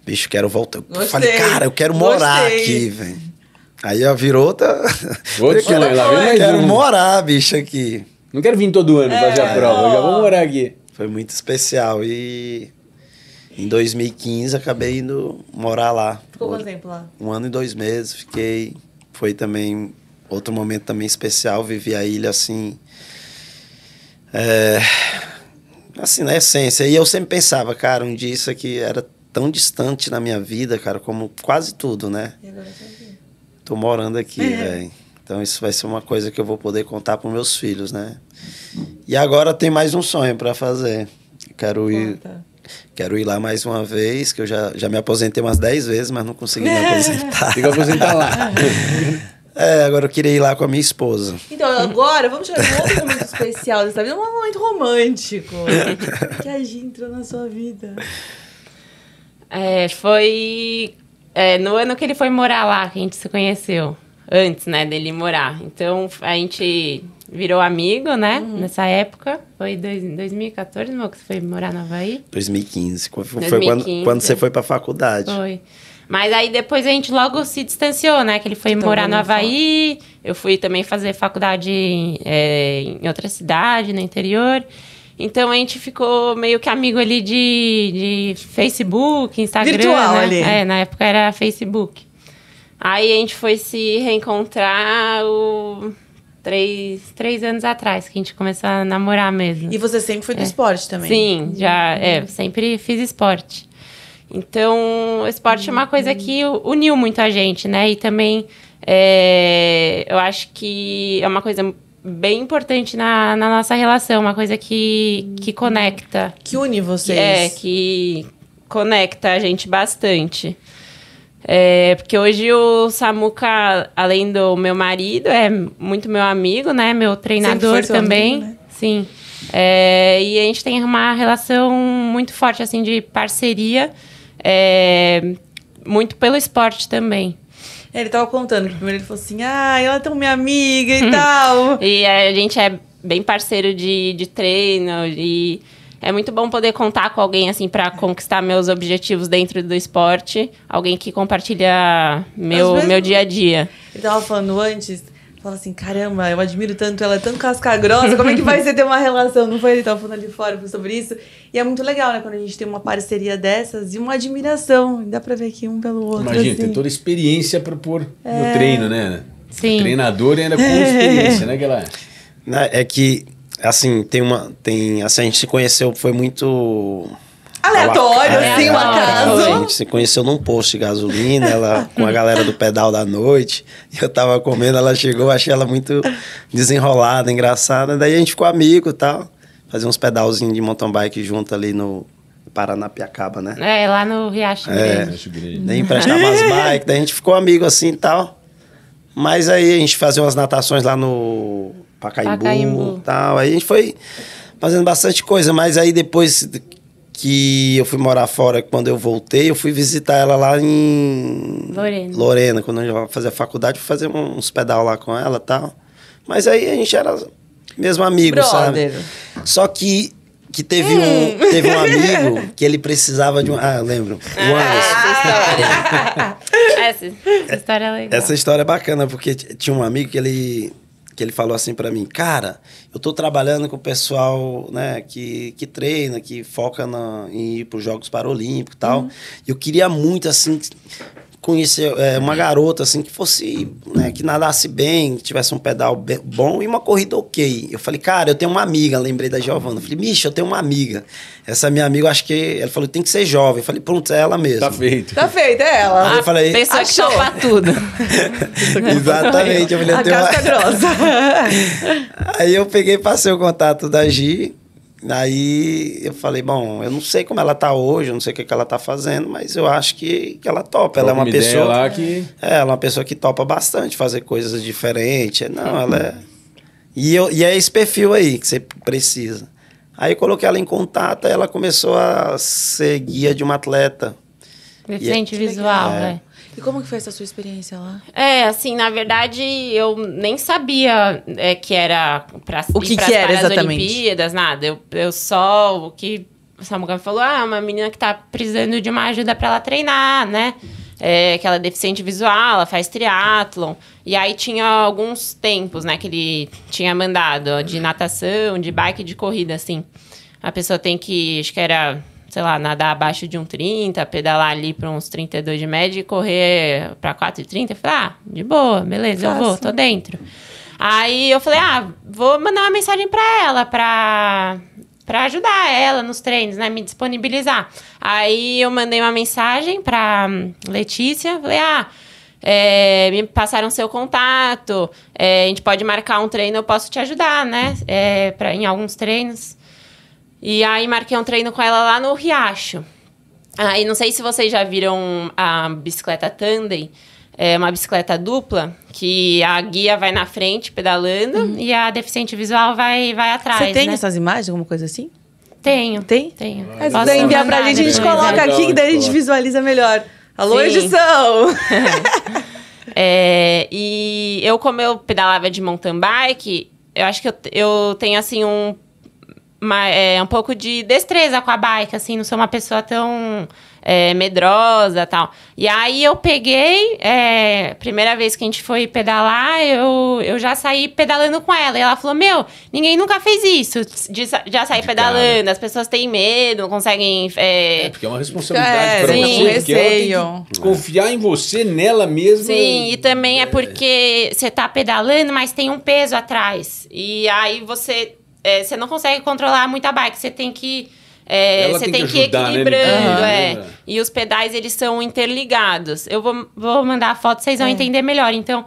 bicho, quero voltar. Eu Gostei. falei, cara, eu quero morar aqui, velho. Aí ó, virou outra... Outro lá, vem mais quero um. morar, bicho, aqui. Não quero vir todo ano fazer a prova, eu já vou morar aqui. Foi muito especial e em 2015 acabei indo morar lá. Ficou quanto tempo lá? 1 ano e 2 meses, fiquei... Foi também outro momento também especial, vivi a ilha assim... assim, na essência. E eu sempre pensava, cara, um dia isso aqui era tão distante na minha vida, cara, como quase tudo, né? E agora você aqui. Tô morando aqui, velho. Então isso vai ser uma coisa que eu vou poder contar para meus filhos, né? E agora tem mais um sonho para fazer. Quero ir lá mais uma vez, que eu já me aposentei umas 10 vezes, mas não consegui me aposentar. Tem que aposentar lá. Agora eu queria ir lá com a minha esposa. Então, agora vamos chegar num outro momento especial dessa vida, um momento romântico. Que a Gi entrou na sua vida. Foi no ano que ele foi morar lá, que a gente se conheceu. Antes, né, dele morar. Então, a gente virou amigo, né, nessa época. Foi 2014, meu, que você foi morar no Havaí? 2015. Foi 2015, quando você foi pra faculdade. Foi. Mas aí depois a gente logo se distanciou, né? Que ele foi morar no Havaí. Eu fui também fazer faculdade em outra cidade, no interior. Então a gente ficou meio que amigo ali de Facebook, Instagram. Virtual, né? ali. Na época era Facebook. Aí a gente foi se reencontrar 3 anos atrás, que a gente começou a namorar mesmo. E você sempre foi do esporte também? Sim, sempre fiz esporte. Então, o esporte é uma coisa que uniu muito a gente, né? E também, eu acho que é uma coisa bem importante na nossa relação, uma coisa que conecta. Que une vocês. Que conecta a gente bastante. Porque hoje o Samuca, além do meu marido, é muito meu amigo, né? Meu treinador também. Amigo, né? Sim. E a gente tem uma relação muito forte, assim, de parceria. Muito pelo esporte também. Ele tava contando que primeiro ele falou assim, ela é tão minha amiga e tal. E a gente é bem parceiro de treino e é muito bom poder contar com alguém, assim, para conquistar meus objetivos dentro do esporte. Alguém que compartilha meu dia a dia. Ele tava falando antes, fala assim, caramba, eu admiro tanto, ela é tão casca grossa, como é que vai ser ter uma relação? Não foi? Ele tava falando ali fora sobre isso. E é muito legal, né, quando a gente tem uma parceria dessas e uma admiração. Dá pra ver aqui um pelo outro. Imagina, assim. tem toda a experiência para pôr no treino, né? Sim. Treinador ainda com experiência, né? É que, assim, assim, a gente se conheceu, foi muito... Aleatório, assim, um acaso. A gente se conheceu num posto de gasolina, ela com a galera do pedal da noite, e eu tava comendo, ela chegou, achei ela muito desenrolada, engraçada, daí a gente ficou amigo e tal, fazia uns pedalzinhos de mountain bike junto ali no Paranapiacaba, né? Lá no Riacho Grande. Daí emprestava as bikes, daí a gente ficou amigo assim e tal, mas aí a gente fazia umas natações lá no Pacaembu e tal, aí a gente foi fazendo bastante coisa, mas aí depois que eu fui morar fora, quando eu voltei, eu fui visitar ela lá em Lorena, quando eu fazia faculdade, fui fazer uns pedal lá com ela e tal. Mas aí a gente era mesmo amigo, sabe? Só que teve um amigo que ele precisava de um... eu lembro. Essa história é legal. Essa história é bacana, porque tinha um amigo que ele falou assim pra mim, cara, eu tô trabalhando com o pessoal, né, que treina, que foca em ir pros Jogos Paralímpicos e tal. Eu queria muito, assim, conhecer uma garota, assim, que fosse, né, que nadasse bem, que tivesse um pedal bom e uma corrida ok. Eu falei, cara, eu tenho uma amiga, lembrei da Giovana. Eu falei, Misha, eu tenho uma amiga. Essa minha amiga, eu acho que... Ela falou, tem que ser jovem. Eu falei, pronto, é ela mesmo. Tá feito. Tá feito, é ela. Aí eu falei, pessoa que topa tudo. Exatamente. Eu falei, A casca grossa. Aí eu peguei e passei o contato da Gi. Aí eu falei, bom, eu não sei como ela tá hoje, eu não sei o que ela tá fazendo, mas eu acho que ela topa. Ela é uma pessoa... lá que... ela é uma pessoa que topa bastante fazer coisas diferentes. Não, ela é... E é esse perfil aí que você precisa. Aí eu coloquei ela em contato, aí ela começou a ser guia de uma atleta. Deficiente visual, né? E como que foi essa sua experiência lá? Assim, na verdade, eu nem sabia que era para o que era as exatamente? Olimpíadas, nada. Eu só... O que Samuca me falou, uma menina que tá precisando de uma ajuda pra ela treinar, né? Que ela é deficiente visual, ela faz triatlon. E aí tinha alguns tempos, né, que ele tinha mandado, ó, de natação, de bike, de corrida, assim. A pessoa tem que, acho que era, sei lá, nadar abaixo de 1,30, pedalar ali para uns 32 de média e correr para 4,30. Eu falei, de boa, beleza, eu vou, tô dentro. Aí eu falei, vou mandar uma mensagem para ela, para ajudar ela nos treinos, né, me disponibilizar. Aí eu mandei uma mensagem para Letícia, falei, me passaram seu contato, a gente pode marcar um treino, eu posso te ajudar, né, em alguns treinos. E aí marquei um treino com ela lá no Riacho. Aí não sei se vocês já viram a bicicleta tandem, é uma bicicleta dupla, que a guia vai na frente pedalando e a deficiente visual vai atrás. Você tem né? essas imagens, alguma coisa assim? Tenho. Tem? Tenho. Mas se enviar pra gente, a gente coloca aqui, que daí a gente visualiza melhor. Alô, edição! E eu, como eu pedalava de mountain bike, eu acho que eu tenho, assim, um pouco de destreza com a bike, assim, não sou uma pessoa tão medrosa e tal. E aí eu peguei, primeira vez que a gente foi pedalar, eu já saí pedalando com ela. E ela falou, ninguém nunca fez isso, já sair pedalando, as pessoas têm medo, não conseguem... porque é uma responsabilidade pra você, porque ela tem que confiar em você, nela mesma. Sim, e também é porque você tá pedalando, mas tem um peso atrás. E aí você não consegue controlar muito a bike, você tem que... você tem que ir equilibrando, né? E os pedais, eles são interligados. Eu vou mandar a foto, vocês vão entender melhor. Então,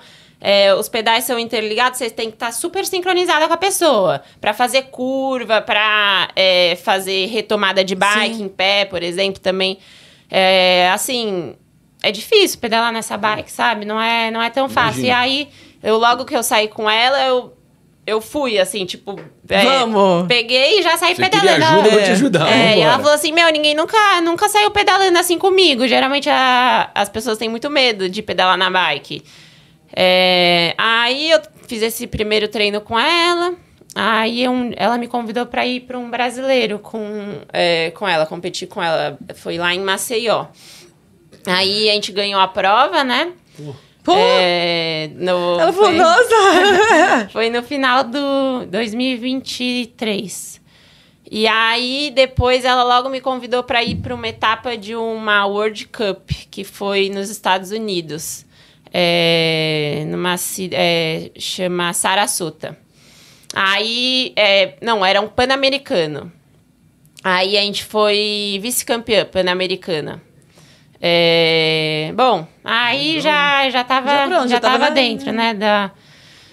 os pedais são interligados, vocês têm que estar super sincronizada com a pessoa. Para fazer curva, para fazer retomada de bike em pé, por exemplo, também. Assim, é difícil pedalar nessa bike, sabe? Não é tão fácil. E aí, logo que eu saí com ela, eu fui, assim, tipo... Vamos! Peguei e já saí pedalando. Você queria ajuda, eu vou te ajudar. E ela falou assim, ninguém nunca saiu pedalando assim comigo. Geralmente as pessoas têm muito medo de pedalar na bike. Aí eu fiz esse primeiro treino com ela. Aí ela me convidou para ir para um brasileiro com ela, competir com ela. Foi lá em Maceió. Aí a gente ganhou a prova, né? Ela falou, nossa! Foi no final do 2023. E aí, depois, ela logo me convidou para ir para uma etapa de uma World Cup, que foi nos Estados Unidos. Chama Sarasota. Aí, era um Pan-Americano. Aí a gente foi vice-campeã Pan-Americana. Bom, aí já tava dentro, né,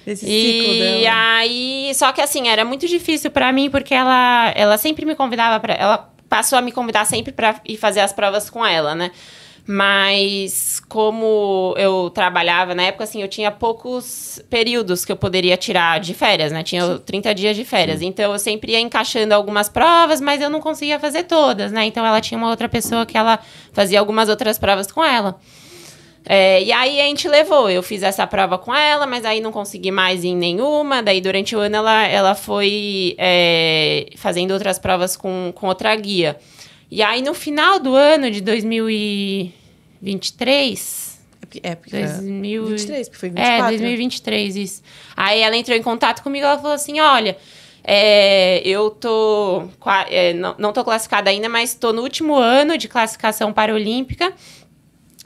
desse ciclo dela. E aí, só que assim, era muito difícil pra mim, porque ela sempre me convidava ela passou a me convidar sempre pra ir fazer as provas com ela, né? Mas como eu trabalhava na época, assim, eu tinha poucos períodos que eu poderia tirar de férias, né? Tinha 30 dias de férias. Então, eu sempre ia encaixando algumas provas, mas eu não conseguia fazer todas, né? Então, ela tinha uma outra pessoa que ela fazia algumas outras provas com ela. E aí, a gente levou. Eu fiz essa prova com ela, mas aí não consegui mais em nenhuma. Daí, durante o ano, ela foi fazendo outras provas com outra guia. E aí, no final do ano de 2023... porque 2023, porque foi 24. 2023, isso. Aí, ela entrou em contato comigo, ela falou assim, olha, eu tô... não tô classificada ainda, mas tô no último ano de classificação paralímpica.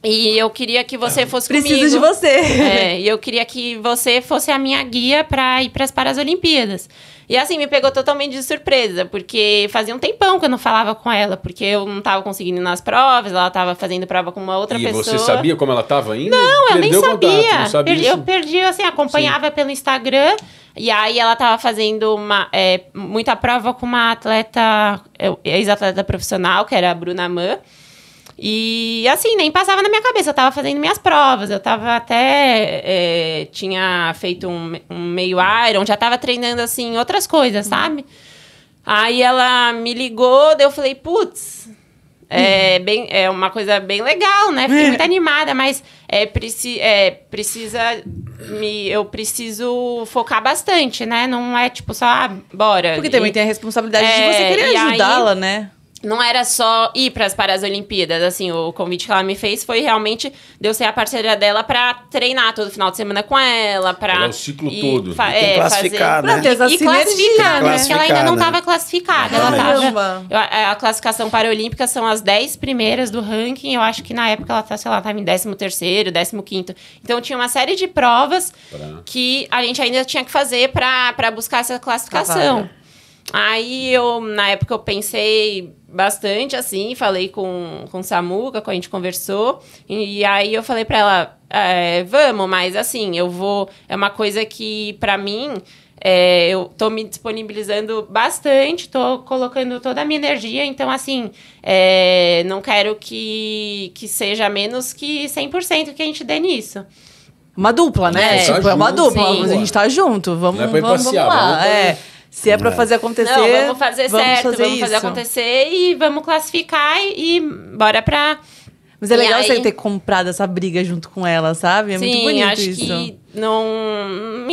E eu queria que você fosse comigo. Preciso de você. E eu queria que você fosse a minha guia para ir para as Paralimpíadas. E assim, me pegou totalmente de surpresa, porque fazia um tempão que eu não falava com ela, porque eu não estava conseguindo ir nas provas, ela estava fazendo prova com uma outra pessoa. E você sabia como ela estava indo? Não, eu nem sabia. Não sabia eu perdi, assim, acompanhava pelo Instagram, e aí ela estava fazendo muita prova com uma atleta, ex-atleta profissional, que era a Bruna Mann. E, assim, nem passava na minha cabeça. Eu tava fazendo minhas provas. Eu tava até... tinha feito um meio Iron. Já tava treinando, assim, outras coisas, sabe? Aí ela me ligou. Daí eu falei, putz... É uma coisa bem legal, né? Fiquei muito animada. Mas eu preciso focar bastante, né? Não é, tipo, só... bora. Porque também tem a responsabilidade de você querer ajudá-la, né? não era só ir para as Olimpíadas, assim, o convite que ela me fez foi realmente de eu ser a parceira dela para treinar todo final de semana com ela, para o ciclo todo. Classificar, fazer, né? Ter essa e classificar, né? Porque ela ainda não estava né? classificada. A classificação paralímpica são as 10 primeiras do ranking. Eu acho que na época ela tá, sei lá, estava em 13º, 15º. Então tinha uma série de provas que a gente ainda tinha que fazer para buscar essa classificação. Aí, na época, eu pensei bastante, assim, falei com o Samuca, a gente conversou, e aí eu falei pra ela, vamos, mas assim, eu vou... É uma coisa que, pra mim, eu tô me disponibilizando bastante, tô colocando toda a minha energia, então, assim, não quero que seja menos que 100% que a gente dê nisso. Uma dupla, né? Tipo, é uma dupla, sim. A gente tá junto, vamos lá. Se é pra fazer acontecer, não, vamos fazer certo, vamos fazer isso acontecer e vamos classificar e bora pra... Mas é legal aí, você ter comprado essa briga junto com ela, sabe? É muito bonito acho isso. que não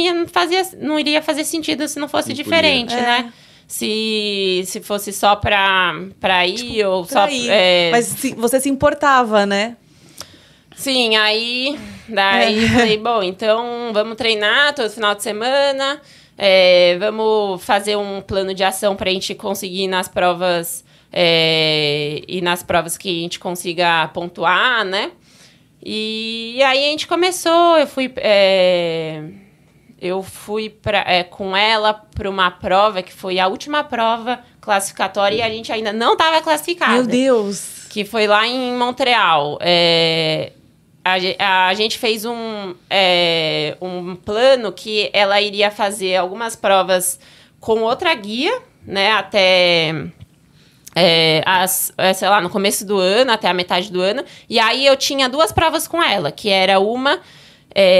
iria fazer sentido se não fosse diferente, né? Se fosse só pra ir, tipo, ou só... Mas você se importava, né? Sim, daí falei, bom, então vamos treinar todo final de semana... vamos fazer um plano de ação para a gente conseguir nas provas e nas provas que a gente consiga pontuar, né? E aí a gente começou, eu fui com ela para uma prova que foi a última prova classificatória e a gente ainda não estava classificada. Meu Deus! Que foi lá em Montreal. A gente fez um plano que ela iria fazer algumas provas com outra guia, né? Até, sei lá, no começo do ano, até a metade do ano. E aí eu tinha 2 provas com ela, que era uma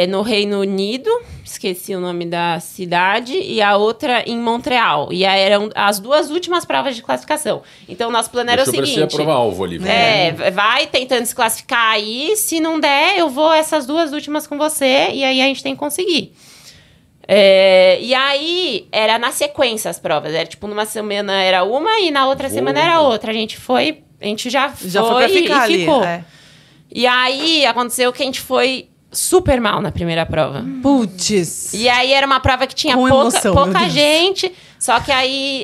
no Reino Unido, esqueci o nome da cidade, e a outra em Montreal. E aí eram as 2 últimas provas de classificação. Então, nosso plano era o seguinte... Deixou pra ser a prova-alvo ali. Vai tentando se classificar aí, se não der, eu vou essas 2 últimas com você, e aí a gente tem que conseguir. E aí, era na sequência as provas. Era tipo, numa semana era uma e na outra semana era outra. A gente já foi pra ficar e ali, ficou. E aí, aconteceu que a gente foi super mal na primeira prova. Putz! E aí, era uma prova que tinha pouca gente, só que aí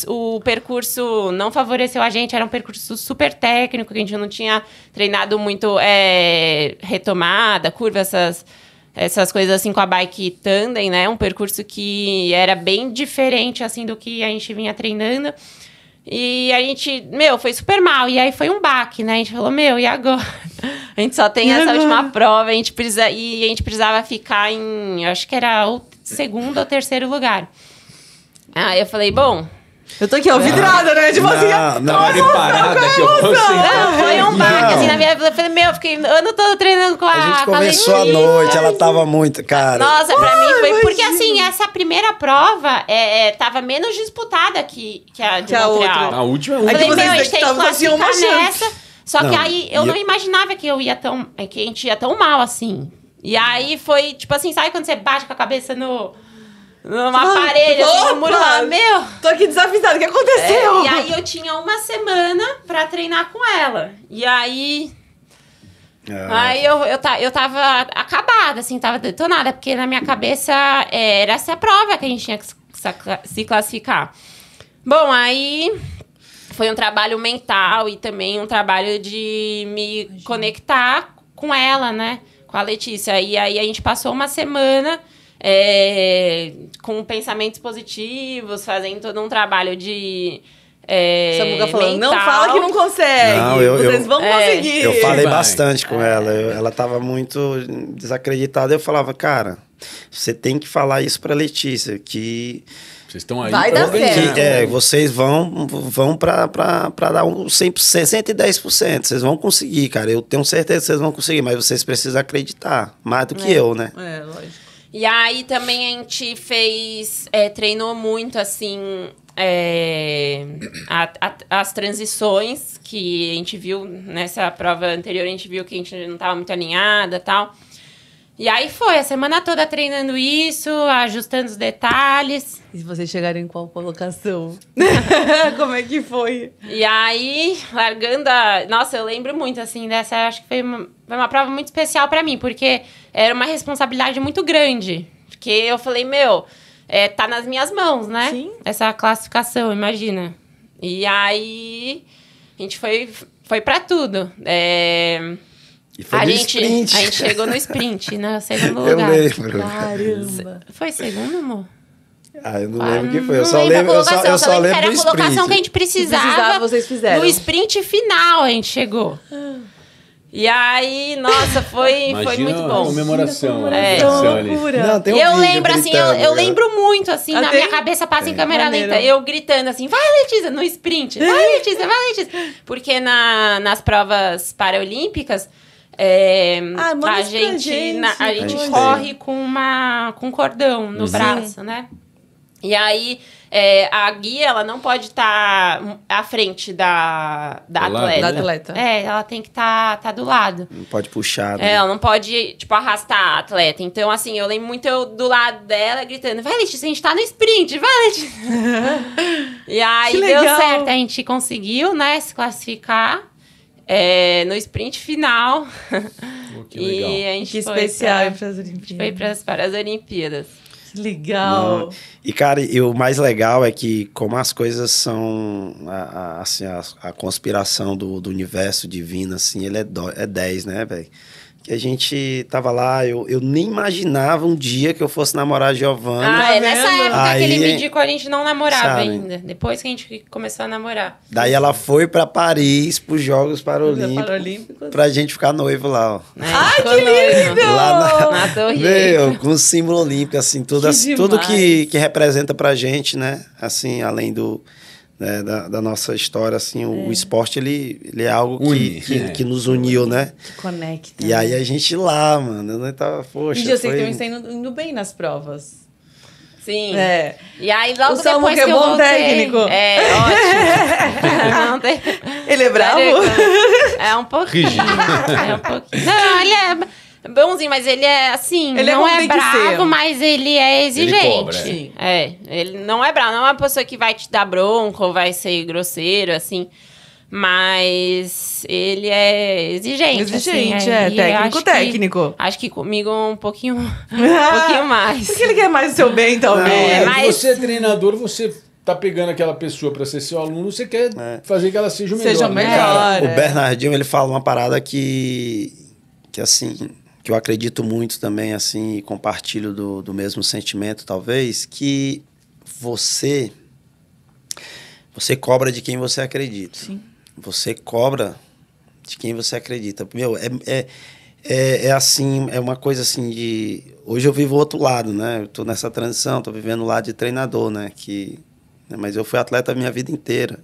o percurso não favoreceu a gente, era um percurso super técnico, que a gente não tinha treinado muito retomada, curva, essas coisas assim com a bike tandem, né? Um percurso que era bem diferente, assim, do que a gente vinha treinando. E a gente, foi super mal. E aí foi um baque, né? A gente falou, e agora? A gente só tem essa última prova, a gente precisava ficar em, acho que era o 2º ou 3º lugar. Aí eu falei, bom... Eu tô aqui, ó, vidrada, né? Tipo assim... Preparada que eu vou sentar. Não, foi um baque, assim, na minha vida. Eu falei, eu fiquei ano todo treinando com a gente começou à noite, ela tava muito, cara. Nossa, pra mim foi... Porque, assim, essa primeira prova tava menos disputada que a de Montreal. A última eu falei, a gente tem que classificar nessa. Só que aí eu não imaginava que a gente ia tão mal, assim. E aí foi, tipo assim, sabe quando você bate com a cabeça numa parede, assim, no muro lá, tô aqui desavisada, o que aconteceu? E aí eu tinha uma semana pra treinar com ela. E aí... Aí eu tava acabada, assim, tava detonada, porque na minha cabeça era essa prova que a gente tinha que se classificar. Bom, aí foi um trabalho mental e também um trabalho de me conectar com ela, né? Com a Letícia. E aí a gente passou uma semana... com pensamentos positivos, fazendo todo um trabalho de Samuca falando, mental. não fala que não consegue, vocês vão conseguir. Eu falei bastante com ela, ela tava muito desacreditada, eu falava, cara, você tem que falar isso pra Letícia, que... Vocês estão aí vai dar certo. Vocês vão pra dar 110%. Vocês vão conseguir, cara. Eu tenho certeza que vocês vão conseguir, mas vocês precisam acreditar. Mais do que eu, né? Lógico. E aí também a gente treinou muito, assim, as transições que a gente viu nessa prova anterior, a gente viu que a gente não estava muito alinhada e tal. E aí foi, a semana toda treinando isso, ajustando os detalhes. E vocês chegaram em qual colocação? Como é que foi? E aí, largando a... Nossa, eu lembro muito, assim, dessa... Acho que foi uma prova muito especial pra mim, porque era uma responsabilidade muito grande. Porque eu falei, tá nas minhas mãos, né? Sim. Essa classificação, imagina. E aí, a gente foi pra tudo. E foi A no gente sprint. A gente chegou no sprint, né? Segundo Eu lugar. lembro. Caramba. Foi segundo, amor? Eu não lembro o que foi. Eu Não só lembro a lembro, colocação, eu só lembro que lembro era do a colocação sprint. que a gente precisava. Vocês fizeram. No sprint final a gente chegou. E aí, nossa, foi muito A bom. comemoração. É. Ali. Loucura. Não, tem um E eu vídeo lembro, assim, eu gritando, lembro muito, assim, na tem? minha cabeça passa em câmera Maneiro. lenta. Eu gritando assim, vai, Letícia, no sprint. Vai, Letícia, vai, Letícia. Porque nas provas paraolímpicas, manda a isso pra gente A gente corre com um cordão no braço, né? E aí, a guia, ela não pode estar à frente da lado, atleta. Da atleta. Ela tem que estar do lado. Não pode puxar. né? Ela não pode, tipo, arrastar a atleta. Então, assim, eu lembro muito eu do lado dela gritando, vai, Letícia, a gente tá no sprint, vai, Letícia. E aí, Que deu legal. certo, a gente conseguiu, né, se classificar no sprint final. Que legal. E a gente Que foi especial ir pra, para as Olimpíadas. foi para as Olimpíadas. Que legal. Não. E, cara, e o mais legal é que como as coisas são, assim, a conspiração do universo divino, assim, ele é 10, né, velho? Que a gente tava lá, eu nem imaginava um dia que eu fosse namorar a Giovana. Ah, nessa vendo? época que ele Aí, me indicou, a gente não namorava sabe? ainda. Depois que a gente começou a namorar. Daí ela foi pra Paris, pros Jogos Paralímpicos, Paralímpicos. pra gente ficar noivo lá, ó. Ai, que lindo! Lá Na Torre Meu, Eiffel. com o símbolo olímpico, assim, tudo, Que tudo demais. que representa pra gente, né? Assim, além da nossa história, assim, o esporte, ele é algo Une, que nos uniu, né? Que conecta. E aí a gente lá, mano, eu tava, poxa, E eu sei que foi... também está indo bem nas provas. Sim. É. E aí, logo O Samu depois que é que eu bom voltei... técnico. É, ótimo. Não tem... Ele é bravo? É um pouquinho. É um pouquinho. Não, ele é bonzinho, mas ele é assim, Ele é não como é tem que ser. bravo, mas ele é exigente. cobra, Ele não é bravo, não é uma pessoa que vai te dar bronca ou vai ser grosseiro, assim. Mas ele é exigente. Exigente, assim, é. E Técnico, técnico. Acho que comigo um pouquinho mais. Porque ele quer mais o seu bem, talvez. É, mas- Você é treinador, você tá pegando aquela pessoa para ser seu aluno, você quer fazer que ela seja o melhor. Seja né, melhor. cara? O É. Bernardinho, ele fala uma parada que assim, que eu acredito muito também, assim, e compartilho do mesmo sentimento, talvez, que você cobra de quem você acredita. Sim. Você cobra de quem você acredita. Meu, é assim, é uma coisa assim de... Hoje eu vivo o outro lado, né? Eu tô nessa transição, tô vivendo o lado de treinador, né? Mas eu fui atleta a minha vida inteira.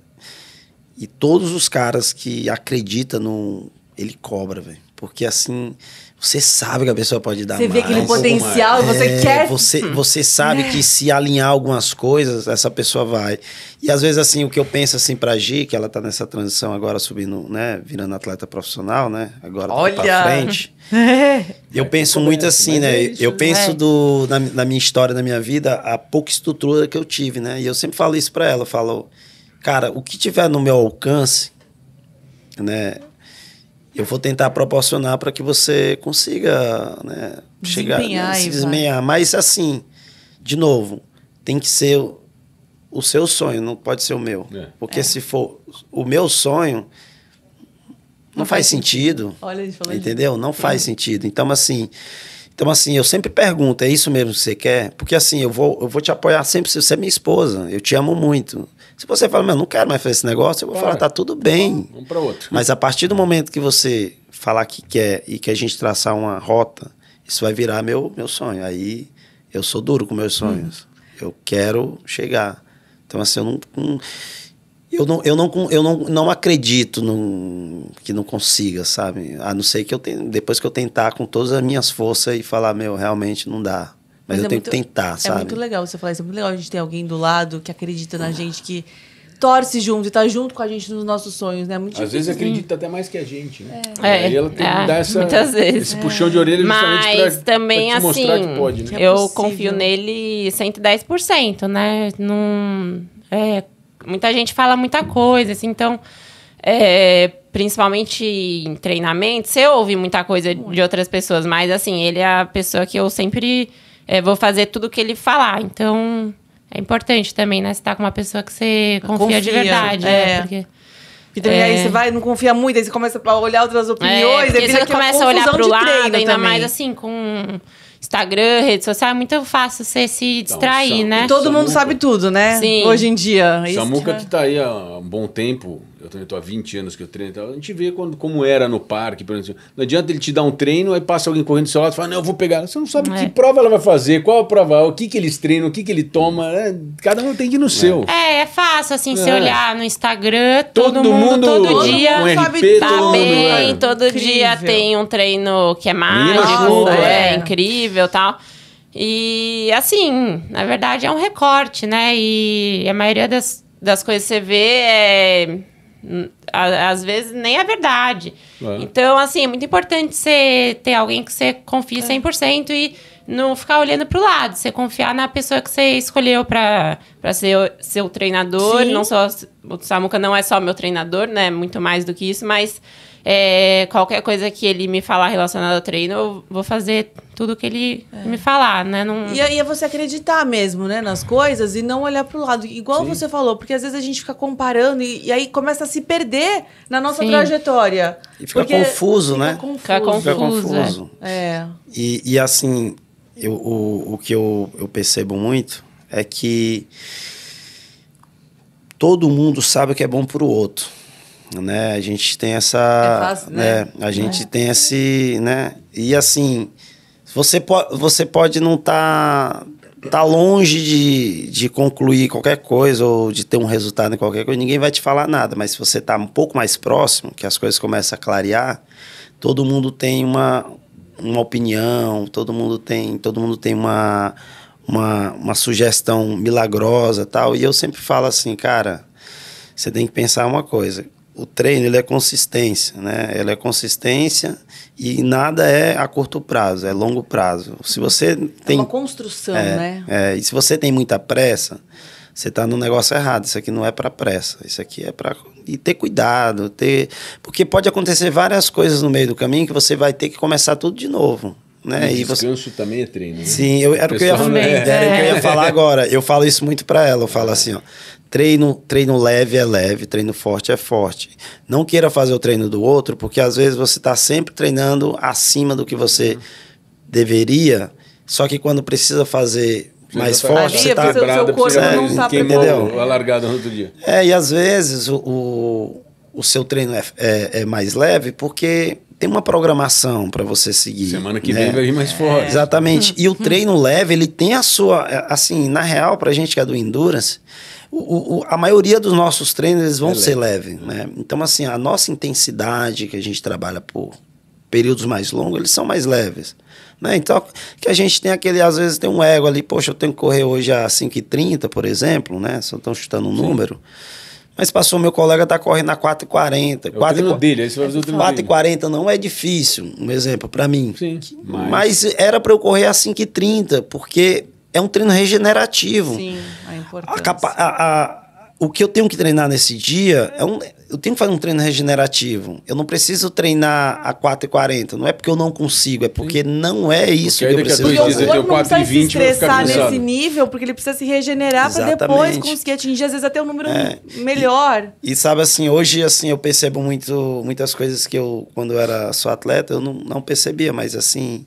E todos os caras que acreditam no... Ele cobra, velho. Porque assim, você sabe que a pessoa pode dar Você mais. vê aquele um pouco potencial, mais. você quer... Você sabe que se alinhar algumas coisas, essa pessoa vai. E às vezes, assim, o que eu penso, assim, pra Gi, que ela tá nessa transição agora, subindo, né? Virando atleta profissional, né? Agora tá pra frente. Eu penso muito assim, mas né? é isso, Eu né? penso na minha história, na minha vida, a pouca estrutura que eu tive, né? E eu sempre falo isso pra ela. Eu falo, cara, o que tiver no meu alcance, né? Eu vou tentar proporcionar para que você consiga, né, chegar, Desempenhar né, se e desempenhar. Mas, assim, de novo, tem que ser o seu sonho, não pode ser o meu. Porque se for o meu sonho, não faz sentido. Olha, ele falou Entendeu? Não faz sentido. Então, assim, eu sempre pergunto, é isso mesmo que você quer? Porque, assim, eu vou te apoiar sempre, se você é minha esposa, eu te amo muito. Se você fala, não quero mais fazer esse negócio, eu vou falar, tá tudo bem. Um para outro. Mas a partir do momento que você falar que quer e que a gente traçar uma rota, isso vai virar meu sonho. Aí eu sou duro com meus sonhos. Eu quero chegar. Então, assim, eu não acredito que não consiga, sabe? A não ser que depois que eu tentar com todas as minhas forças e falar, realmente não dá. Mas eu tenho que tentar, sabe? É muito legal você falar isso. É muito legal a gente ter alguém do lado que acredita na gente, que torce junto e tá junto com a gente nos nossos sonhos, né? Muito Às vezes acredita até mais que a gente, né? É, Aí ela tem que dar muitas vezes. esse puxão de orelha justamente Mas pra também, te mostrar assim, que pode, né? É eu possível. confio nele 110%, né? Não, muita gente fala muita coisa, assim, então, principalmente em treinamento, você ouve muita coisa de outras pessoas, mas, assim, ele é a pessoa que eu sempre vou fazer tudo o que ele falar, então... É importante também, né? Você tá com uma pessoa que você confia de verdade. Porque e também aí você vai, não confia muito, aí você começa a olhar outras opiniões. porque você começa a olhar pro lado, ainda também. mais assim, com Instagram, rede social, é muito fácil você se distrair, né? E todo mundo Samuca. sabe tudo, né? Sim. Hoje em dia. Samuca que tá aí há um bom tempo, eu também tô há 20 anos que eu treino, a gente vê como era no parque, por exemplo. Não adianta ele te dar um treino, aí passa alguém correndo do seu lado e fala, não, eu vou pegar. Você não sabe que prova ela vai fazer, qual a prova, o que eles treinam, o que ele toma, cada um tem que ir no seu. É fácil, assim, você olhar no Instagram, todo Todo mundo todo dia com sabe RP, tá todo mundo, bem, né? todo Incrível. dia tem um treino que é Menina mágico, chuta, incrível e tal. E, assim, na verdade é um recorte, né? E a maioria das coisas que você vê às vezes nem é verdade. Então, assim, é muito importante você ter alguém que você confie 100% e não ficar olhando pro lado. Você confiar na pessoa que você escolheu pra ser seu treinador. Sim. Não só, o Samuca não é só meu treinador, né? Muito mais do que isso, mas qualquer coisa que ele me falar relacionada ao treino, eu vou fazer tudo que ele me falar, né? Não... E é você acreditar mesmo, né, nas coisas e não olhar pro lado. Igual você falou, porque às vezes a gente fica comparando e aí começa a se perder na nossa trajetória. E fica confuso, né? Fica confuso. É. E assim, o que eu percebo muito é que todo mundo sabe o que é bom pro outro. Né? A gente tem essa... É fácil, né? A gente tem esse... Né? E assim, você pode não tá longe de concluir qualquer coisa ou de ter um resultado em qualquer coisa, ninguém vai te falar nada, mas se você tá um pouco mais próximo, que as coisas começam a clarear, todo mundo tem uma opinião, todo mundo tem uma sugestão milagrosa e tal, e eu sempre falo assim, cara, você tem que pensar uma coisa, o treino, ele é consistência, né? Ele é consistência e nada é a curto prazo, é longo prazo. Se você tem... É uma construção, né? E se você tem muita pressa, você está no negócio errado. Isso aqui não é para pressa, isso aqui é para... E ter cuidado, porque pode acontecer várias coisas no meio do caminho que você vai ter que começar tudo de novo. Né? E descanso também é treino, né? Sim, era o que eu ia falar agora. Eu falo isso muito para ela, eu falo assim, ó, treino leve é leve, treino forte é forte. Não queira fazer o treino do outro, porque às vezes você está sempre treinando acima do que você deveria, só que quando precisa fazer mais forte, você está quebrado, não tá queimou a largada no outro dia. E às vezes o seu treino é mais leve porque tem uma programação para você seguir. Semana que vem vai vir mais forte. Exatamente. E o treino leve, ele tem a sua... Assim, na real, pra gente que é do Endurance, a maioria dos nossos treinos eles vão ser leves, né? Então, assim, a nossa intensidade que a gente trabalha por períodos mais longos, eles são mais leves. Né? Então, que a gente tem aquele... Às vezes tem um ego ali, poxa, eu tenho que correr hoje a 5h30, por exemplo, né? Só estão chutando um número... Mas passou, meu colega tá correndo a 4h40. O treino dele, aí você vai fazer o treino dele. 4h40 não é difícil, um exemplo, para mim. Sim, mas era para eu correr a 5h30, porque é um treino regenerativo. Sim, a importância. O que eu tenho que treinar nesse dia, eu tenho que fazer um treino regenerativo. Eu não preciso treinar a 4h40. Não é porque eu não consigo, é porque não é isso que eu preciso fazer. fazer. O corpo não precisa se estressar nesse nível, porque ele precisa se regenerar para depois conseguir atingir, às vezes, até um número melhor. E sabe, assim, hoje assim, eu percebo muitas coisas que eu, quando eu era só atleta, eu não percebia, mas assim,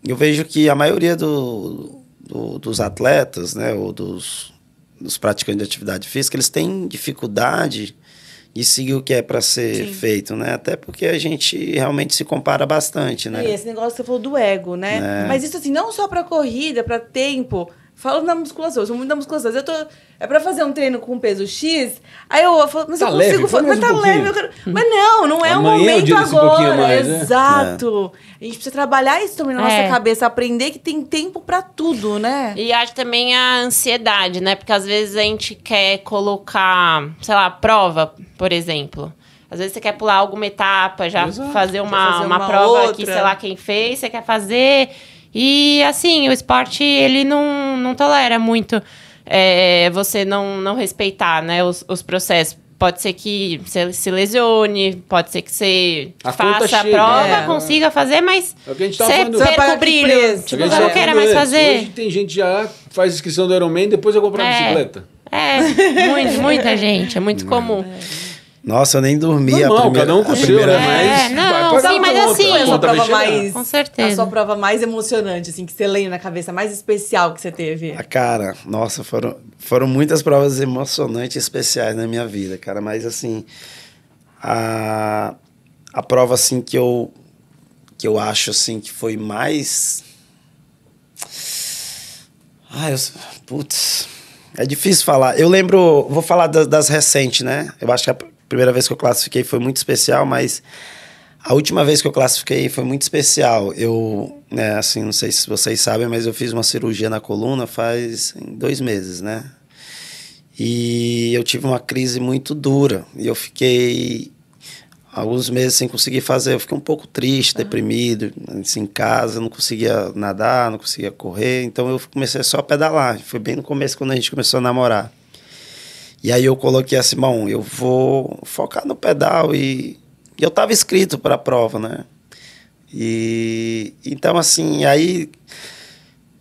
eu vejo que a maioria dos atletas, né, ou dos praticantes de atividade física, eles têm dificuldade de seguir o que é para ser feito, né? Até porque a gente realmente se compara bastante, né? E esse negócio que você falou do ego, né? Mas isso assim, não só para corrida, para tempo, falo na musculação, eu sou muito da musculação. É pra fazer um treino com peso X, aí eu falo, mas tá eu consigo leve, fazer, mas mais tá um leve. pouquinho. Mas não é o Amanhã eu momento digo esse pouquinho agora. mais, né? Exato. A gente precisa trabalhar isso também na nossa É. cabeça, aprender que tem tempo pra tudo, né? E acho também a ansiedade, né? Porque às vezes a gente quer colocar, sei lá, prova, por exemplo. Às vezes você quer pular alguma etapa, já Exato. fazer uma fazer uma prova outra. que sei lá quem fez, você quer fazer. E assim, o esporte, ele não tolera muito você não respeitar, né, os processos. Pode ser que você se lesione, pode ser que você A conta faça a chega, prova, né? consiga fazer, mas É o que a gente tava você falando. Vai pagar perca o que brilho. preço? Tipo, A gente eu não tava quero falando mais antes, fazer. Hoje tem gente já faz inscrição do Ironman, depois eu comprar uma bicicleta. Muita gente, é muito comum. Nossa, eu nem dormi Normal, a primeira, cada um com a o seu, primeira né? vez. Não, vai pagar sim, a mas conta. assim, Foi a sua Conta vai prova chegar. mais... Com certeza. A sua prova mais emocionante, assim, que você lembra na cabeça, mais especial que você teve? A cara, nossa, foram muitas provas emocionantes e especiais na minha vida, cara. Mas, assim, a prova, assim, que eu acho, assim, que foi mais... Putz, é difícil falar. Eu lembro, vou falar das recentes, né? Eu acho que a primeira vez que eu classifiquei foi muito especial, mas a última vez que eu classifiquei foi muito especial. Eu, né, assim, não sei se vocês sabem, mas eu fiz uma cirurgia na coluna faz 2 meses, né? E eu tive uma crise muito dura. E eu fiquei alguns meses sem conseguir fazer. Eu fiquei um pouco triste, deprimido, assim, em casa. Eu não conseguia nadar, não conseguia correr. Então eu comecei só a pedalar. Foi bem no começo, quando a gente começou a namorar. E aí eu coloquei assim, bom, eu vou focar no pedal e eu estava inscrito para a prova, né? E então, assim, aí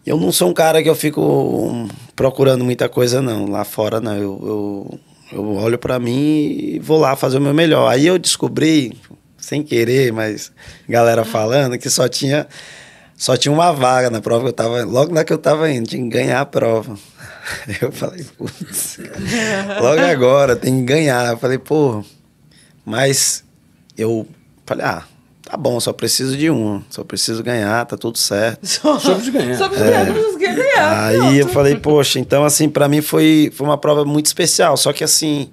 eu não sou um cara que eu fico procurando muita coisa, não. Lá fora, não. Eu olho para mim e vou lá fazer o meu melhor. Aí eu descobri, sem querer, mas galera falando, que só tinha uma vaga na prova que eu tava... Logo na que eu tava indo, tinha que ganhar a prova. Eu falei, putz, logo agora, tem que ganhar. Eu falei, pô, mas eu falei, tá bom, só preciso de só preciso ganhar, tá tudo certo. Só de ganhar. Só precisa ganhar, não precisa ganhar. Aí pronto. eu falei, poxa, então assim, pra mim foi uma prova muito especial, só que assim,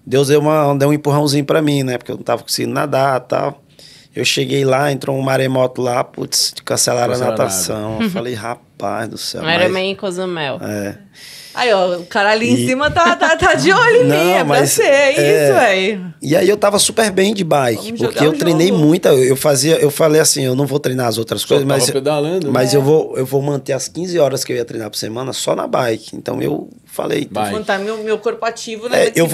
Deus deu um empurrãozinho pra mim, né, porque eu não tava conseguindo nadar e tal. Eu cheguei lá, entrou um maremoto lá, putz, cancelaram a natação. Eu falei, rapaz do céu. Era meio em Cozumel. Aí, ó, o cara ali em cima tá de olho em mim, é pra ser, isso aí. E aí eu tava super bem de bike, Vamos porque jogar eu o treinei jogo. muito, eu falei assim, eu não vou treinar as outras coisas, tava mas, pedalando, né? mas eu vou manter as 15 horas que eu ia treinar por semana só na bike. Então eu falei, Vai. Manter meu corpo ativo, né? eu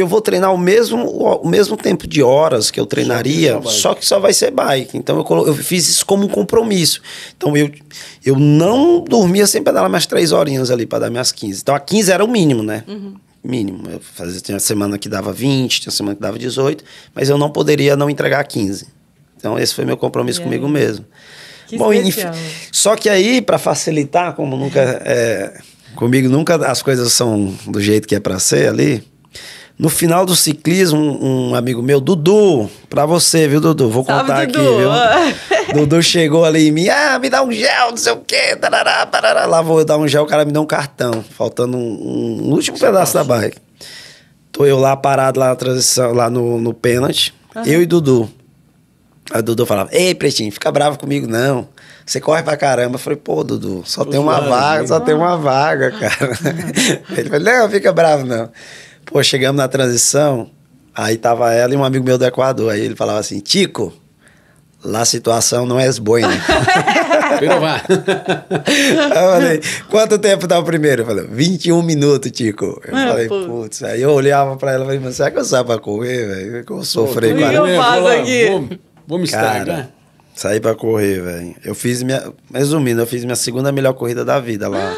vou treinar o mesmo tempo de horas que eu treinaria, só que só vai ser bike. Então eu fiz isso como um compromisso. Então eu não dormia sem pedalar mais 3 horinhas ali para dar minhas 15. Então a 15 era o mínimo, né? Mínimo. Tinha semana que dava 20, tinha semana que dava 18, mas eu não poderia não entregar 15. Então esse foi meu compromisso comigo mesmo. Que Bom, especial. só que aí, para facilitar, como nunca... comigo nunca as coisas são do jeito que é para ser ali. No final do ciclismo, um amigo meu, Dudu, pra você, viu, Dudu? Vou Salve, contar Dudu. aqui, viu? Dudu chegou ali em mim, me dá um gel, não sei o quê, tarará, parará. Lá vou dar um gel, o cara me deu um cartão, faltando um último pedaço da bike. Tô eu lá parado lá na transição, lá no pênalti, eu e Dudu. Aí o Dudu falava, ei, Pretinho, fica bravo comigo não, você corre pra caramba. Eu falei, pô, Dudu, só tem uma vaga, cara. Ele falou, não, fica bravo não. Pô, chegamos na transição, aí tava ela e um amigo meu do Equador, aí ele falava assim, Tico, lá a situação não é boa, né? Pero vá. Aí eu falei, quanto tempo dá o primeiro? Eu falei, 21 minutos, Tico. Eu falei, putz, aí eu olhava pra ela e falei, mas será que eu saio pra correr, velho? Que eu sofri Pô, com eu faço aqui? Vou me estragar. Cara, saí pra correr, velho. Resumindo, eu fiz minha segunda melhor corrida da vida lá.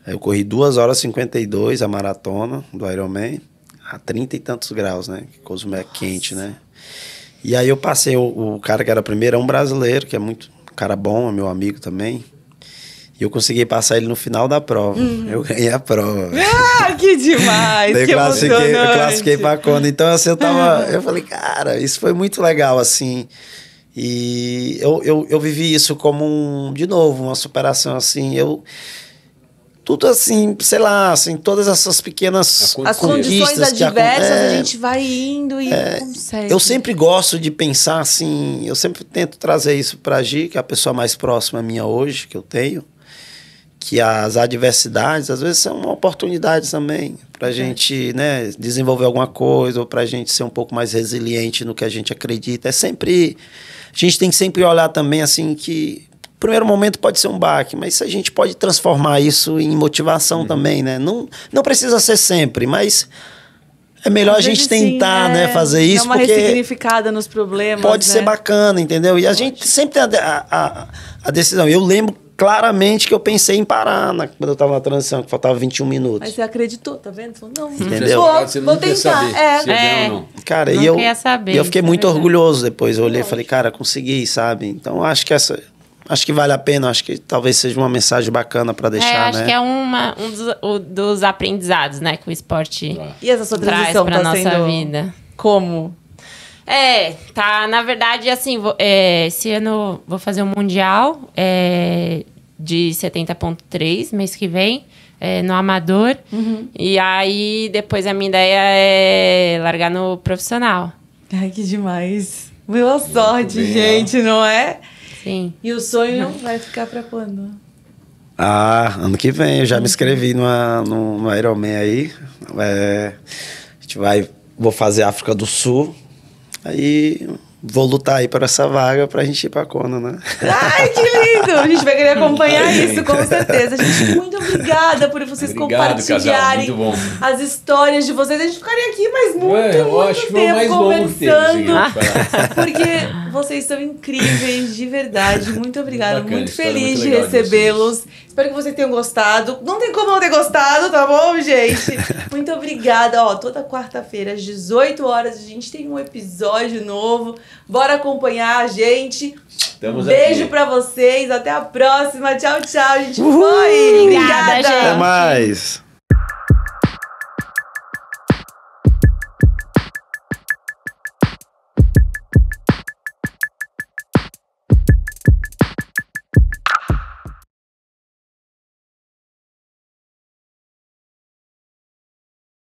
Eu corri 2 horas e 52, a maratona do Ironman, a 30 e tantos graus, né? Cozumel é quente, né? E aí eu passei, o cara que era primeiro é um brasileiro, que é muito cara bom, é meu amigo também. E eu consegui passar ele no final da prova. Eu ganhei a prova. Que demais, Daí que eu emocionante. classifiquei pra Kona. Então, assim, eu falei, cara, isso foi muito legal, assim. E eu vivi isso como, de novo, uma superação, assim. tudo assim, sei lá, assim, todas essas pequenas As condições conquistas que adversas, a acontecem. gente vai indo e consegue. Eu sempre gosto de pensar assim, eu sempre tento trazer isso pra Gi, que é a pessoa mais próxima minha hoje, que eu tenho, que as adversidades, às vezes, são uma oportunidade também pra gente, né, desenvolver alguma coisa, ou pra gente ser um pouco mais resiliente no que a gente acredita. É sempre... A gente tem que sempre olhar também, assim, que... No primeiro momento pode ser um baque, mas a gente pode transformar isso em motivação também, né? Não precisa ser sempre, mas é melhor Às a gente vezes, sim, tentar, né, fazer isso, dar uma porque ressignificada nos problemas, pode ser né? bacana, entendeu? E a gente sempre tem a decisão. Eu lembro claramente que eu pensei em parar quando eu estava na transição, que faltava 21 minutos. Mas você acreditou, tá vendo? Falou, não, Entendeu? Você vou não quer tentar. saber se é bem ou não. Cara, Não e eu, queria saber, e eu fiquei isso é muito verdade. orgulhoso depois. Eu olhei e falei, cara, consegui, sabe? Então, acho que vale a pena. Acho que talvez seja uma mensagem bacana para deixar, acho né? que é um dos aprendizados, né, que o esporte E essa sua traz transição pra tá nossa sendo vida. como? Na verdade, assim, esse ano vou fazer um mundial de 70.3, mês que vem, no amador. E aí, depois a minha ideia é largar no profissional. Ai, que demais. Boa sorte, bem, gente, não é? Sim. E o sonho vai ficar pra quando? Ano que vem. Eu já me inscrevi no Ironman aí. Vou fazer África do Sul. Aí vou lutar aí por essa vaga pra gente ir pra Kona, né? Ai, que lindo! A gente vai querer acompanhar isso, com certeza. Gente, muito obrigada por vocês Obrigado, compartilharem casal, muito bom. as histórias de vocês. A gente ficaria aqui mais muito, Eu acho muito que foi o tempo mais longo que teve. conversando. Porque vocês são incríveis, de verdade. Muito obrigada. Bacana, Muito história feliz muito de legal de recebê-los. Espero que vocês tenham gostado. Não tem como não ter gostado, tá bom, gente? Muito obrigada. Ó, toda quarta-feira, às 18 horas, a gente tem um episódio novo. Bora acompanhar a gente. Estamos Beijo aqui. pra vocês. Até a próxima. Tchau, tchau. A gente foi. Obrigada, gente. Até mais!